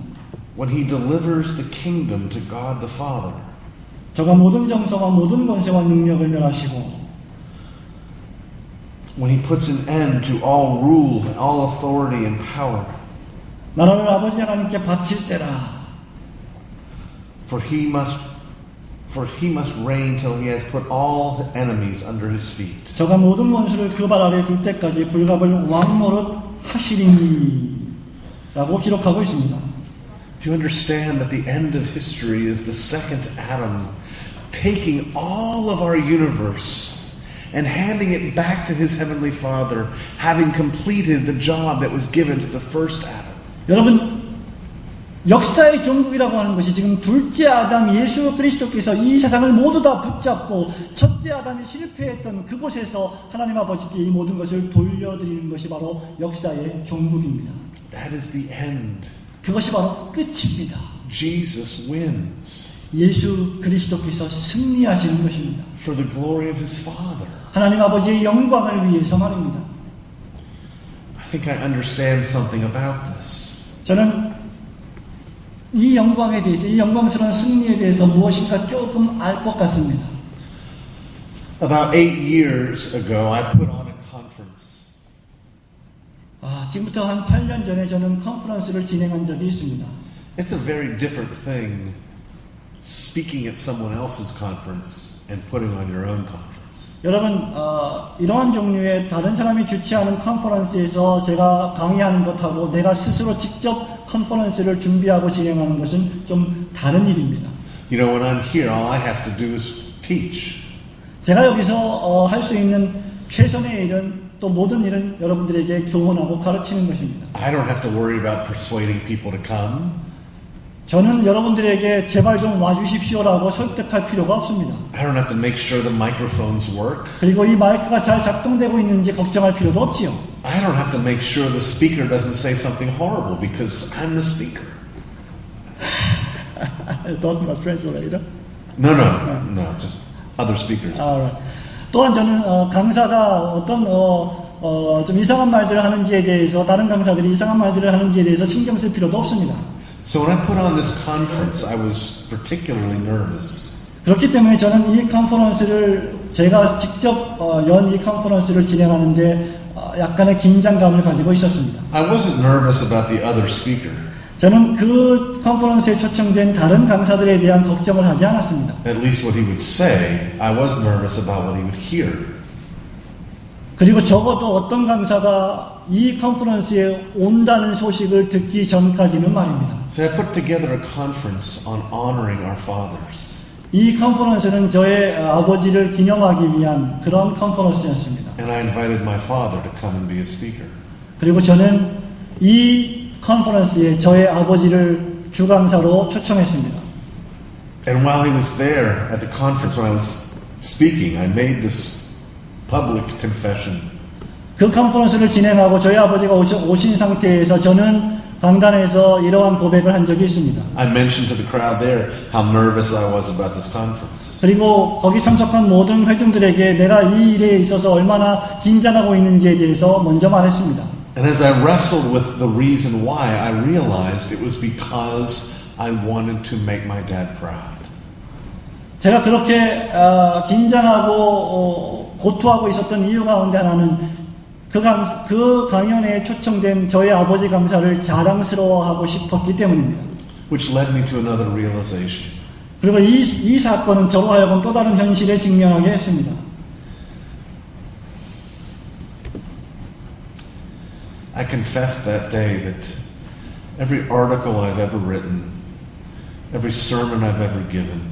When he delivers the kingdom to God the Father. 저가 모든 정서와 모든 권세와 능력을 멸하시고 When he puts an end to all rule and all authority and power. 나라를 아버지 하나님께 바칠 때라. For he must For he must reign till he has put all his enemies under his feet. 저가 모든 원수를 그 발 아래 둘 때까지 불갑을 왕노릇 하시리니 라고 기록하고 있습니다. Do you understand that the end of history is the second Adam taking all of our universe and handing it back to his heavenly Father, having completed the job that was given to the first Adam? 여러분, 역사의 종국이라고 하는 것이 지금 둘째 아담 예수 그리스도께서 이 세상을 모두 다 붙잡고 첫째 아담이 실패했던 그곳에서 하나님 아버지께 이 모든 것을 돌려드리는 것이 바로 역사의 종국입니다. That is the end. 그것이 바로 끝입니다. Jesus wins. 예수 그리스도께서 승리하시는 것입니다. For the glory of his Father. 하나님 아버지의 영광을 위해서 말입니다. I think I understand something about this. 저는 이 영광에 대해서, 이 영광스러운 승리에 대해서 무엇인가 조금 알 것 같습니다. About 8 years ago, I put on a conference. 지금부터 한 8년 전에 저는 컨퍼런스를 진행한 적이 있습니다. It's a very different thing speaking at someone else's conference and putting on your own conference. 여러분, 이러한 종류의 다른 사람이 주최하는 컨퍼런스에서 제가 강의하는 것하고 내가 스스로 직접 컨퍼런스를 준비하고 진행하는 것은 좀 다른 일입니다. You know, when I'm here, all I have to do is teach. 제가 여기서 할 수 있는 최선의 일은 또 모든 일은 여러분들에게 교훈하고 가르치는 것입니다. I don't have to worry about persuading people to come. 저는 여러분들에게 제발 좀 와주십시오라고 설득할 필요가 없습니다. I don't have to make sure the microphones work. 그리고 이 마이크가 잘 작동되고 있는지 걱정할 필요도 없지요. I don't have to make sure the speaker doesn't say something horrible because I'm the speaker. You're talking about translator? No, just other speakers. 또한 저는 강사가 어떤 좀 이상한 말들을 하는지에 대해서 다른 강사들이 이상한 말들을 하는지에 대해서 신경 쓸 필요도 없습니다. So when I put on this conference, I was particularly nervous. 그렇기 때문에 저는 이 컨퍼런스를 제가 직접 연 이 컨퍼런스를 진행하는데 약간의 긴장감을 가지고 있었습니다. I wasn't nervous about the other speaker. 저는 그 컨퍼런스에 초청된 다른 강사들에 대한 걱정을 하지 않았습니다. At least what he would say, I was nervous about what he would hear. 그리고 적어도 어떤 강사가 이 컨퍼런스에 온다는 소식을 듣기 전까지는 말입니다. So I put together a conference on honoring our fathers. 이 컨퍼런스는 저의 아버지를 기념하기 위한 그런 컨퍼런스였습니다. And I invited my father to come and be a speaker. 그리고 저는 이 컨퍼런스에 저의 아버지를 주강사로 초청했습니다. And while he was there at the conference, when I was speaking, I made this public confession. 그 컨퍼런스를 진행하고 저희 아버지가 오신 상태에서 저는 강단에서 이러한 고백을 한 적이 있습니다. I mentioned to the crowd there how nervous I was about this conference. 그리고 거기 참석한 모든 회중들에게 내가 이 일에 있어서 얼마나 긴장하고 있는지에 대해서 먼저 말했습니다. And as I wrestled with the reason why, I realized it was because I wanted to make my dad proud. 제가 그렇게 긴장하고 고토하고 있었던 이유 가운데 하나는 그 강연에 초청된 저희 아버지 강사를 자랑스러워하고 싶었기 때문입니다. Which led me to another realization. 그리고 이 사건은 저로 하여금 또 다른 현실에 직면하게 했습니다. I confessed that day that every article I've ever written, every sermon I've ever given,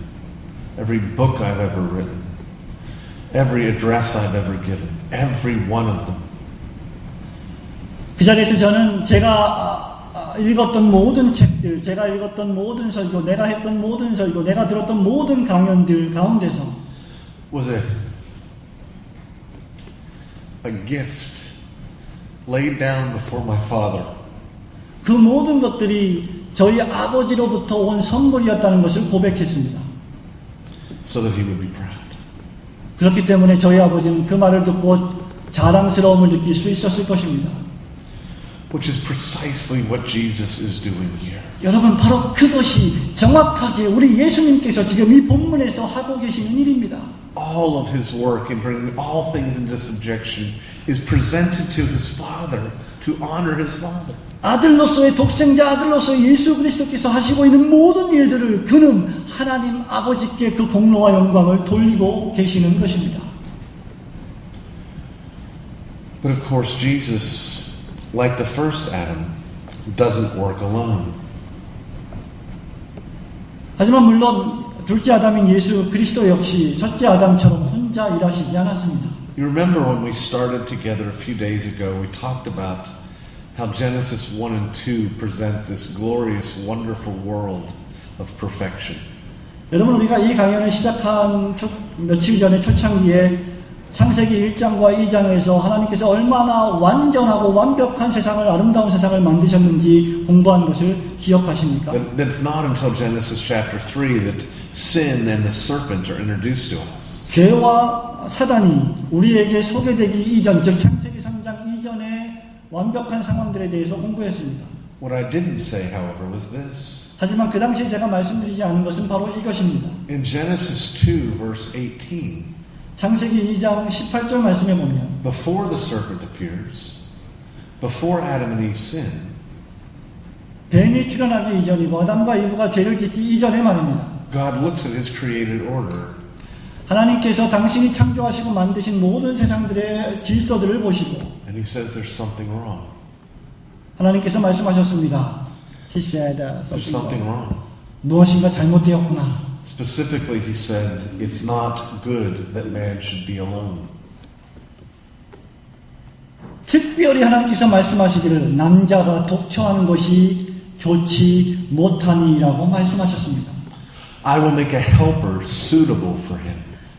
every book I've ever written, every address I've ever given, every one of them, 그 자리에서 저는 제가 읽었던 모든 책들, 제가 읽었던 모든 설교, 내가 했던 모든 설교, 내가 들었던 모든 강연들 가운데서 was a gift laid down before my father. 그 모든 것들이 저희 아버지로부터 온 선물이었다는 것을 고백했습니다. So that he would be proud. 그렇기 때문에 저희 아버지는 그 말을 듣고 자랑스러움을 느낄 수 있었을 것입니다. Which is precisely what Jesus is doing here. 여러분, 바로 그것이 정확하게 우리 예수님께서 지금 이 본문에서 하고 계시는 일입니다. All of his work in bringing all things into subjection is presented to his Father to honor his Father. 아들로서의 독생자 아들로서의 예수 그리스도께서 하시고 있는 모든 일들을 그는 하나님 아버지께 그 공로와 영광을 돌리고 계시는 것입니다. But of course, Jesus, like the first Adam, doesn't work alone. 하지만 물론 둘째 아담인 예수 그리스도 역시 첫째 아담처럼 혼자 일하시지 않았습니다. You remember when we started together a few days ago, we talked about how Genesis 1 and 2 present this glorious, wonderful world of perfection. 여러분 우리가 이 강연을 시작한 며칠 전에 초창기에 창세기 1장과 2장에서 하나님께서 얼마나 완전하고 완벽한 세상을 아름다운 세상을 만드셨는지 공부한 것을 기억하십니까? That it's not until Genesis chapter 3 that sin and the serpent are introduced to us. 죄와 사단이 우리에게 소개되기 이전, 즉 창세기 3장 이전의 완벽한 상황들에 대해서 공부했습니다. What I didn't say, however, was this. 하지만 그 당시에 제가 말씀드리지 않은 것은 바로 이것입니다. In Genesis 2, verse 18, 창세기 2장 18절 말씀에 보면 before the serpent appears, before Adam and Eve sin, 뱀이 출현하기 이전이고 아담과 이브가 죄를 짓기 이전의 말입니다. God looks at his created order 하나님께서 당신이 창조하시고 만드신 모든 세상들의 질서들을 보시고 and he says there's something wrong. 하나님께서 말씀하셨습니다. He said There's something wrong. 무엇인가 잘못되었구나. Specifically, he said, it's not good that man should be alone. 특별히 하나님께서 말씀하시기를 남자가 독처하는 것이 좋지 못하니라고 말씀하셨습니다. I will make a helper suitable for him.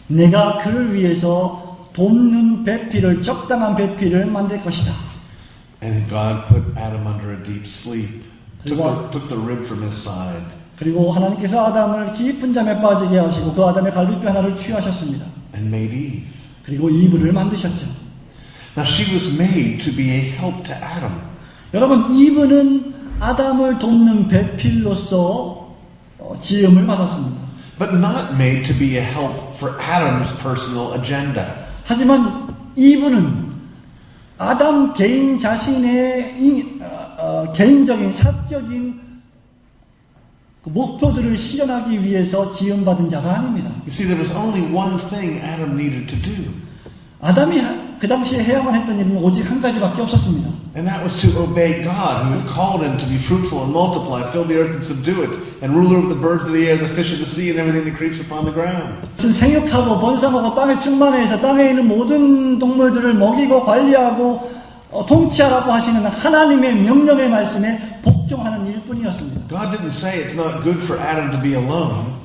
내가 그를 위해서 돕는 배필을 적당한 배필을 만들 것이다. And God put Adam under a deep sleep, took the rib from his side. 그리고 하나님께서 아담을 깊은 잠에 빠지게 하시고 그 아담의 갈비뼈 하나를 취하셨습니다. And made Eve. 그리고 이브를 만드셨죠. Now she was made to be a help to Adam. 여러분 이브는 아담을 돕는 배필로서 지음을 받았습니다. But not made to be a help for Adam's personal agenda. 하지만 이브는 아담 개인 자신의 개인적인 사적인 그 목표들을 실현하기 위해서 지음받은 자가 아닙니다. You see, there was only one thing Adam needed to do. 아담이 그 당시에 해야만 했던 일은 오직 한 가지밖에 없었습니다. And that was to obey God, who had called him to be fruitful and multiply, fill the earth and subdue it, and ruler over the birds of the air, the fish of the sea, and everything that creeps upon the ground. 생육하고 번성하고 땅에 충만해서 땅에 있는 모든 동물들을 먹이고 관리하고 통치하라고 하시는 하나님의 명령의 말씀에 복종하는 일뿐이었습니다. God didn't say it's not good for Adam to be alone.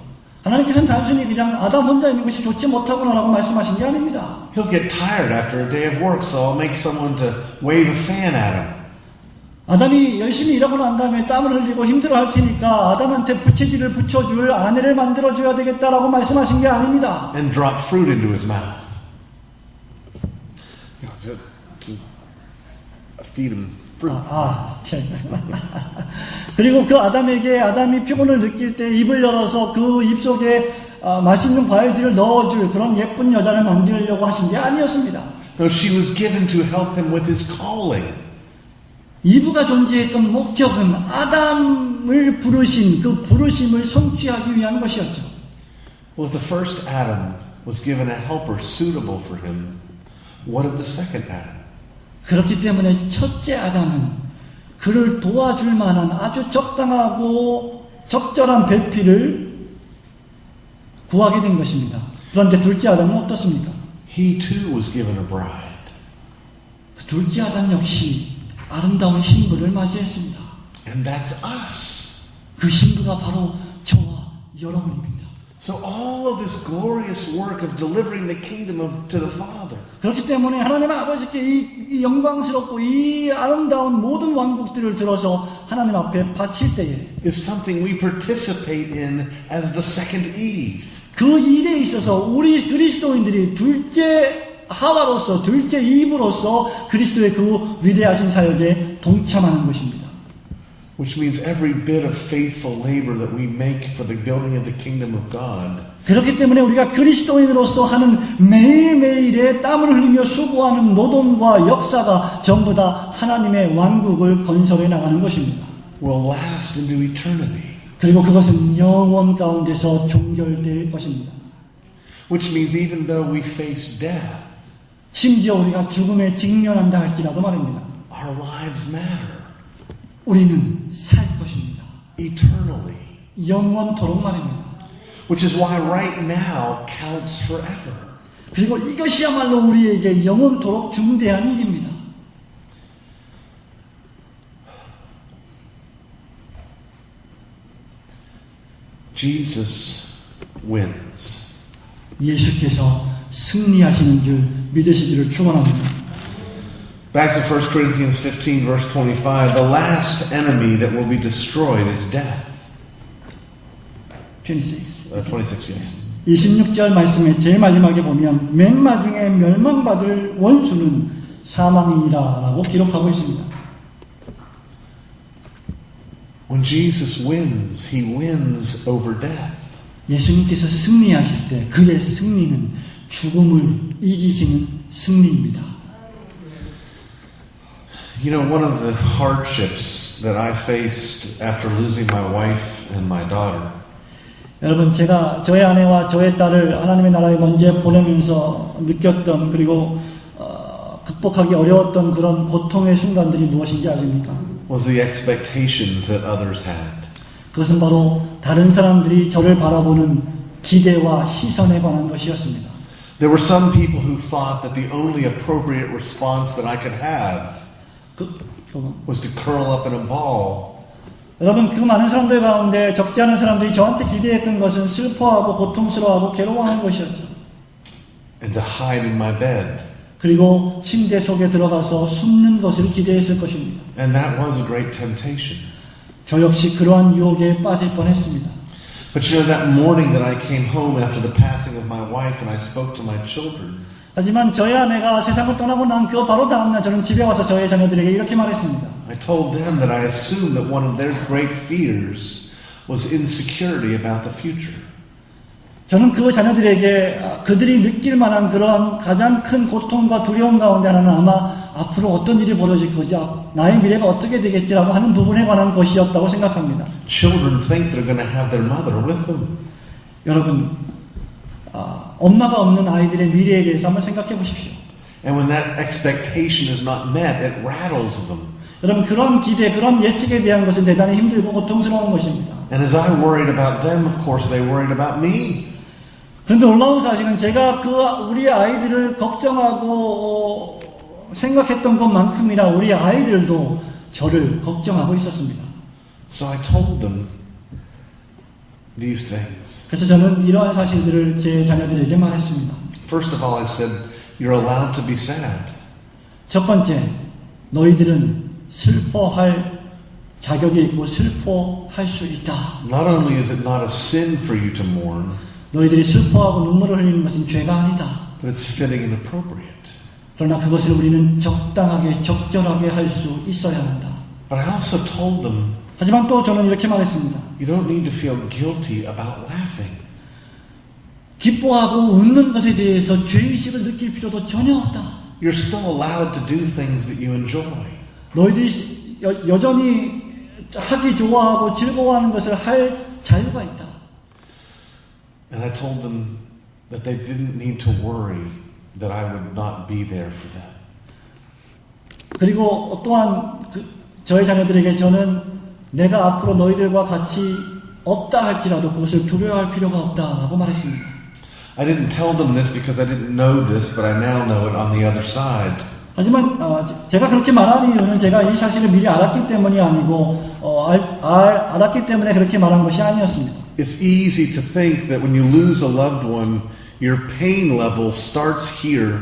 하나님께서는 단순히 그냥 아담 혼자 있는 것이 좋지 못하구나라고 말씀하신 게 아닙니다. He'll get tired after a day of work, so I'll make someone to wave a fan at him. 아담이 열심히 일하고 난 다음에 땀을 흘리고 힘들어할 테니까 아담한테 부채질을 붙여줄 아내를 만들어줘야 되겠다라고 말씀하신 게 아닙니다. And drop fruit into his mouth. To feed him fruit. 그리고 그 아담이 피곤을 느낄 때 입을 열어서 그 입속에 맛있는 과일들을 넣어줄 그런 예쁜 여자를 만들려고 하신 게 아니었습니다. No, she was given to help him with his calling. 이브가 존재했던 목적은 아담을 부르신 그 부르심을 성취하기 위한 것이었죠. Well, if the first Adam was given a helper suitable for him, what of the second Adam? 그렇기 때문에 첫째 아담은 그를 도와줄 만한 아주 적당하고 적절한 배필을 구하게 된 것입니다. 그런데 둘째 아담은 어떻습니까? He too was given a bride. 그 둘째 아담 역시 아름다운 신부를 맞이했습니다. And that's us. 그 신부가 바로 저와 여러분입니다. So all of this glorious work of delivering the kingdom to the Father. 그렇기 때문에 하나님 아버지께 이 영광스럽고 이 아름다운 모든 왕국들을 들어서 하나님 앞에 바칠 때에 is something we participate in as the second Eve. 그 일에 있어서 우리 그리스도인들이 둘째 하와로서 둘째 이브로서 그리스도의 그 위대하신 사역에 동참하는 것입니다. which means every bit of faithful labor that we make for the building of the kingdom of God, 그렇기 때문에 우리가 그리스도인으로서 하는 매일매일의 땀을 흘리며 수고하는 노동과 역사가 전부 다 하나님의 왕국을 건설해 나가는 것입니다. will last into eternity. 그리고 그것은 영원 가운데서 종결될 것입니다. Which means even though we face death, 심지어 우리가 죽음에 직면한다 할지라도 말입니다. our lives matter 우리는 살 것입니다. eternally. 영원토록 말입니다. Which is why right now counts forever. 그리고 이것이야말로 우리에게 영원토록 중대한 일입니다. Jesus wins. 예수께서 승리하시는 줄 믿으시기를 축원합니다. Back to 1 Corinthians 15 verse 25. The last enemy that will be destroyed is death. 26, yes. 26절 말씀의 제일 마지막에 보면 맨 마중에 멸망받을 원수는 사망이니라라고 기록하고 있습니다. When Jesus wins, he wins over death. 예수님께서 승리하실 때 그의 승리는 죽음을 이기시는 승리입니다. You know, one of the hardships that I faced after losing my wife and my daughter 여러분, 제가 저의 아내와 저의 딸을 하나님의 나라에 먼저 보내면서 느꼈던 그리고 극복하기 어려웠던 그런 고통의 순간들이 무엇인지 아십니까? was the expectations that others had. 그것은 바로 다른 사람들이 저를 바라보는 기대와 시선에 관한 것이었습니다. There were some people who thought that the only appropriate response that I could have was to curl up in a ball. 여러분, 그 많은 사람들 가운데 적지 않은 사람들이 저한테 기대했던 것은 슬퍼하고 고통스러워하고 괴로워하는 것이었죠. And to hide in my bed. 그리고 침대 속에 들어가서 숨는 것을 기대했을 것입니다. And that was a great temptation. 저 역시 그러한 유혹에 빠질 뻔했습니다. But you know, that morning that I came home after the passing of my wife and I spoke to my children. 하지만 저희 아내가 세상을 떠나고 난 그 바로 다음날 저는 집에 와서 저의 자녀들에게 이렇게 말했습니다. I told them that I assumed that one of their great fears was insecurity about the future. 저는 그 자녀들에게 그들이 느낄 만한 그런 가장 큰 고통과 두려움 가운데 하나는 아마 앞으로 어떤 일이 벌어질 거지, 나의 미래가 어떻게 되겠지라고 하는 부분에 관한 것이었다고 생각합니다. Children think they're going to have their mother with them. 여러분, 엄마가 없는 아이들의 미래에 대해서 한번 생각해 보십시오. And when that expectation is not met, it rattles them. 여러분, 그런 기대, 그런 예측에 대한 것은 대단히 힘들고 고통스러운 것입니다. And as I worried about them, of course they worried about me. 그런데 놀라운 사실은 제가 우리 아이들을 걱정하고 생각했던 것만큼이나 우리 아이들도 저를 걱정하고 있었습니다. So I told them these things. 그래서 저는 이러한 사실들을 제 자녀들에게 말했습니다. First of all, I said, you're allowed to be sad. 첫 번째, 너희들은 슬퍼할 자격이 있고 슬퍼할 수 있다. Not only is it not a sin for you to mourn, 너희들이 슬퍼하고 눈물을 흘리는 것은 죄가 아니다. but it's fitting and appropriate. 그러나 그것을 우리는 적당하게 적절하게 할 수 있어야 한다. But I also told them, 하지만 또 저는 이렇게 말했습니다. you don't need to feel guilty about laughing. 기뻐하고 웃는 것에 대해서 죄의식을 느낄 필요도 전혀 없다. You're still allowed to do things that you enjoy. 너희들이 여전히 하기 좋아하고 즐거워하는 것을 할 자유가 있다. And I told them that they didn't need to worry that I would not be there for them. 그리고 또한 저희 자녀들에게 저는 내가 앞으로 너희들과 같이 없다 할지라도 그것을 두려워할 필요가 없다라고 말했습니다. I didn't tell them this because I didn't know this, but I now know it on the other side. 하지만 제가 그렇게 말한 이유는 제가 이 사실을 미리 알았기 때문이 아니고 알았기 때문에 그렇게 말한 것이 아니었습니다. It's easy to think that when you lose a loved one, your pain level starts here.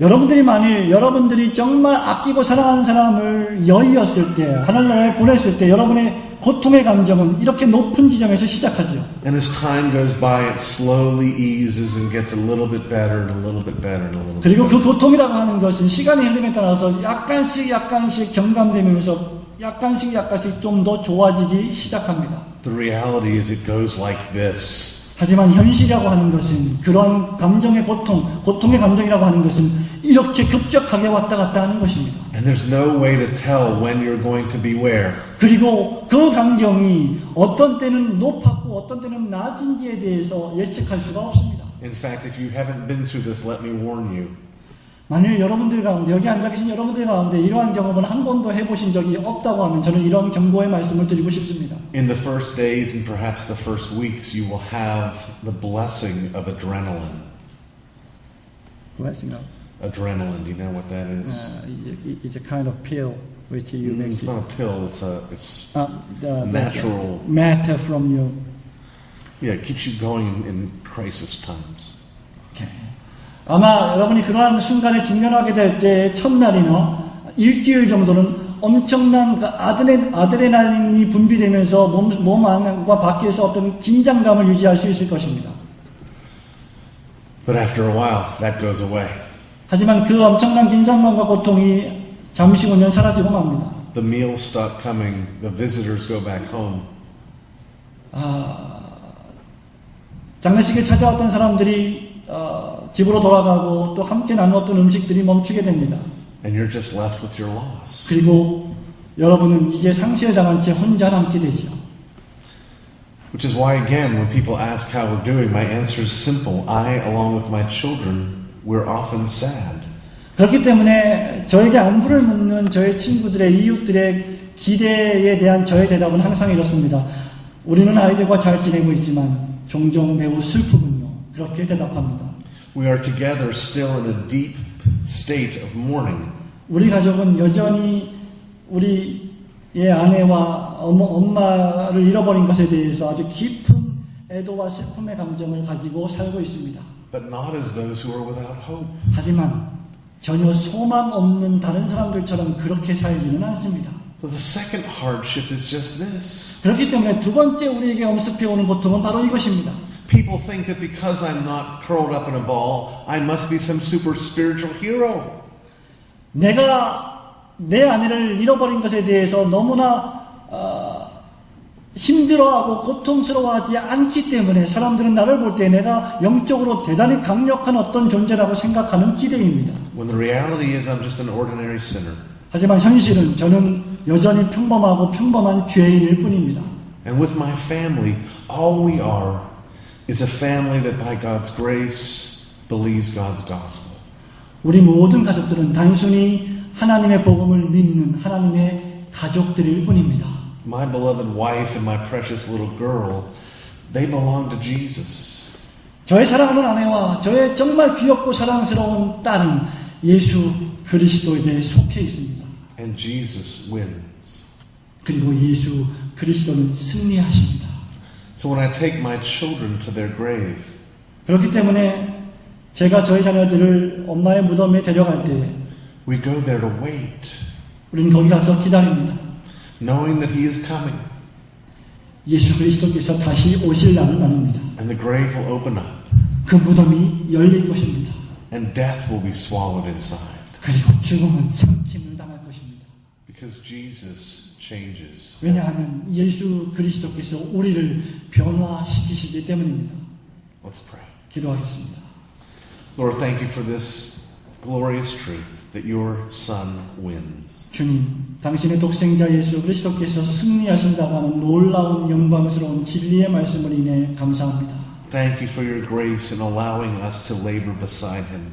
여러분들이 만일 여러분들이 정말 아끼고 사랑하는 사람을 여의었을 때, 하늘나라에 보냈을 때 여러분의 고통의 감정은 이렇게 높은 지점에서 시작하죠. And as time goes by, it slowly eases and gets a little bit better and a little bit better and a little bit 그리고 better. 그 고통이라고 하는 것은 시간이 흐름에 따라서 약간씩 경감되면서 약간씩 좀 더 좋아지기 시작합니다. The reality is it goes like this. 하지만 현실이라고 하는 것은 그런 감정의 고통의 감정이라고 하는 것은 이렇게 급격하게 왔다 갔다 하는 것입니다. And there's no way to tell when you're going to be where. 그리고 그 감정이 어떤 때는 높았고 어떤 때는 낮은지에 대해서 예측할 수가 없습니다. In fact, if you haven't been through this, let me warn you. 만일 여러분들 가운데 여기 앉아 계신 여러분들 가운데 이러한 경험을 한 번도 해보신 적이 없다고 하면 저는 이런 경고의 말씀을 드리고 싶습니다. In the first days and perhaps the first weeks, you will have the blessing of adrenaline. Blessing of Adrenaline, do you know what that is? it's a kind of pill which you make. It's not a pill. It's the natural matter from your. Yeah, it keeps you going in crisis times. Okay. 아마 여러분이 그러한 순간에 직면하게 될 때 첫날이나 일주일 정도는 엄청난 아드레날린이 분비되면서 몸 안과 밖에서 어떤 긴장감을 유지할 수 있을 것입니다. But after a while, that goes away. 하지만 그 엄청난 긴장감과 고통이 잠시 후면 사라지고 맙니다. The meals stop coming. The visitors go back home. 장례식에 찾아왔던 사람들이 집으로 돌아가고 또 함께 나누었던 음식들이 멈추게 됩니다. And you're just left with your loss. 그리고 여러분은 이제 상실을 당한 채 혼자 남게 되죠. Which is why, again, when people ask how we're doing, my answer is simple. I, along with my children, we're often sad. 그렇기 때문에 저에게 안부를 묻는 저의 친구들의 이웃들의 기대에 대한 저의 대답은 항상 이렇습니다. 우리는 아이들과 잘 지내고 있지만 종종 매우 슬프군요. 그렇게 대답합니다. We are together still in a deep state of mourning. 우리 가족은 여전히 우리의 아내와 엄마를 잃어버린 것에 대해서 아주 깊은 애도와 슬픔의 감정을 가지고 살고 있습니다. But not as those who are without hope. 하지만 전혀 소망 없는 다른 사람들처럼 그렇게 살지는 않습니다. So the second hardship is just this. 그렇기 때문에 두 번째 우리에게 엄습해오는 고통은 바로 이것입니다. People think that because I'm not curled up in a ball, I must be some super spiritual hero. 내가 내 아내를 잃어버린 것에 대해서 너무나 힘들어하고 고통스러워하지 않기 때문에 사람들은 나를 볼 때 내가 영적으로 대단히 강력한 어떤 존재라고 생각하는 기대입니다. When the reality is I'm just an ordinary sinner. 하지만 현실은 저는 여전히 평범하고 평범한 죄인일 뿐입니다. And with my family, all we are is a family that by God's grace believes God's gospel. 우리 모든 가족들은 단순히 하나님의 복음을 믿는 하나님의 가족들일 뿐입니다. My beloved wife and my precious little girl, they belong to Jesus. 저의 사랑하는 아내와 저의 정말 귀엽고 사랑스러운 딸은 예수 그리스도에 속해 있습니다. And Jesus wins. 그리고 예수 그리스도는 승리하십니다. So when I take my children to their grave, 그렇기 때문에 제가 저희 자녀들을 엄마의 무덤에 데려갈 때 we go there to wait, 우리는 거기 가서 기다립니다. knowing that He is coming. 예수 그리스도께서 다시 오실 날을 나눕니다. And the grave will open up. 그 무덤이 열릴 것입니다. And death will be swallowed inside. 그리고 죽음은 삼킴을 당할 것입니다. Because Jesus changes. 왜냐하면 예수 그리스도께서 우리를 변화시키시기 때문입니다. Let's pray. 기도하겠습니다. Lord, thank you for this glorious truth that your Son wins. 주님, 당신의 독생자 예수 그리스도께서 승리하신다고 하는 놀라운 영광스러운 진리의 말씀을 인해 감사합니다. Thank you for your grace in allowing us to labor beside Him.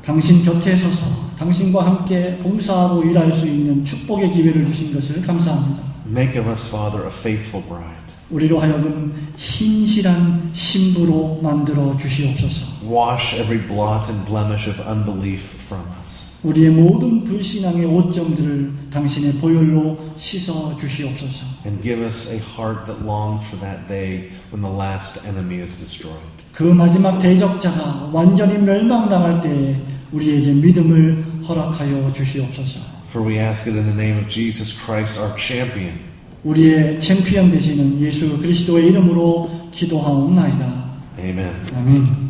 당신 곁에 서서 당신과 함께 봉사하고 일할 수 있는 축복의 기회를 주신 것을 감사합니다. Make of us, Father, a faithful bride. 우리로 하여금 신실한 신부로 만들어 주시옵소서. Wash every blot and blemish of unbelief from us. 우리의 모든 불신앙의 오점들을 당신의 보혈로 씻어 주시옵소서. And give us a heart that longs for that day when the last enemy is destroyed. 그 마지막 대적자가 완전히 멸망당할 때에 우리에게 믿음을 허락하여 주시옵소서. For we ask it in the name of Jesus Christ, our champion. 우리의 챔피언 되시는 예수 그리스도의 이름으로 기도하옵나이다. Amen. 아멘.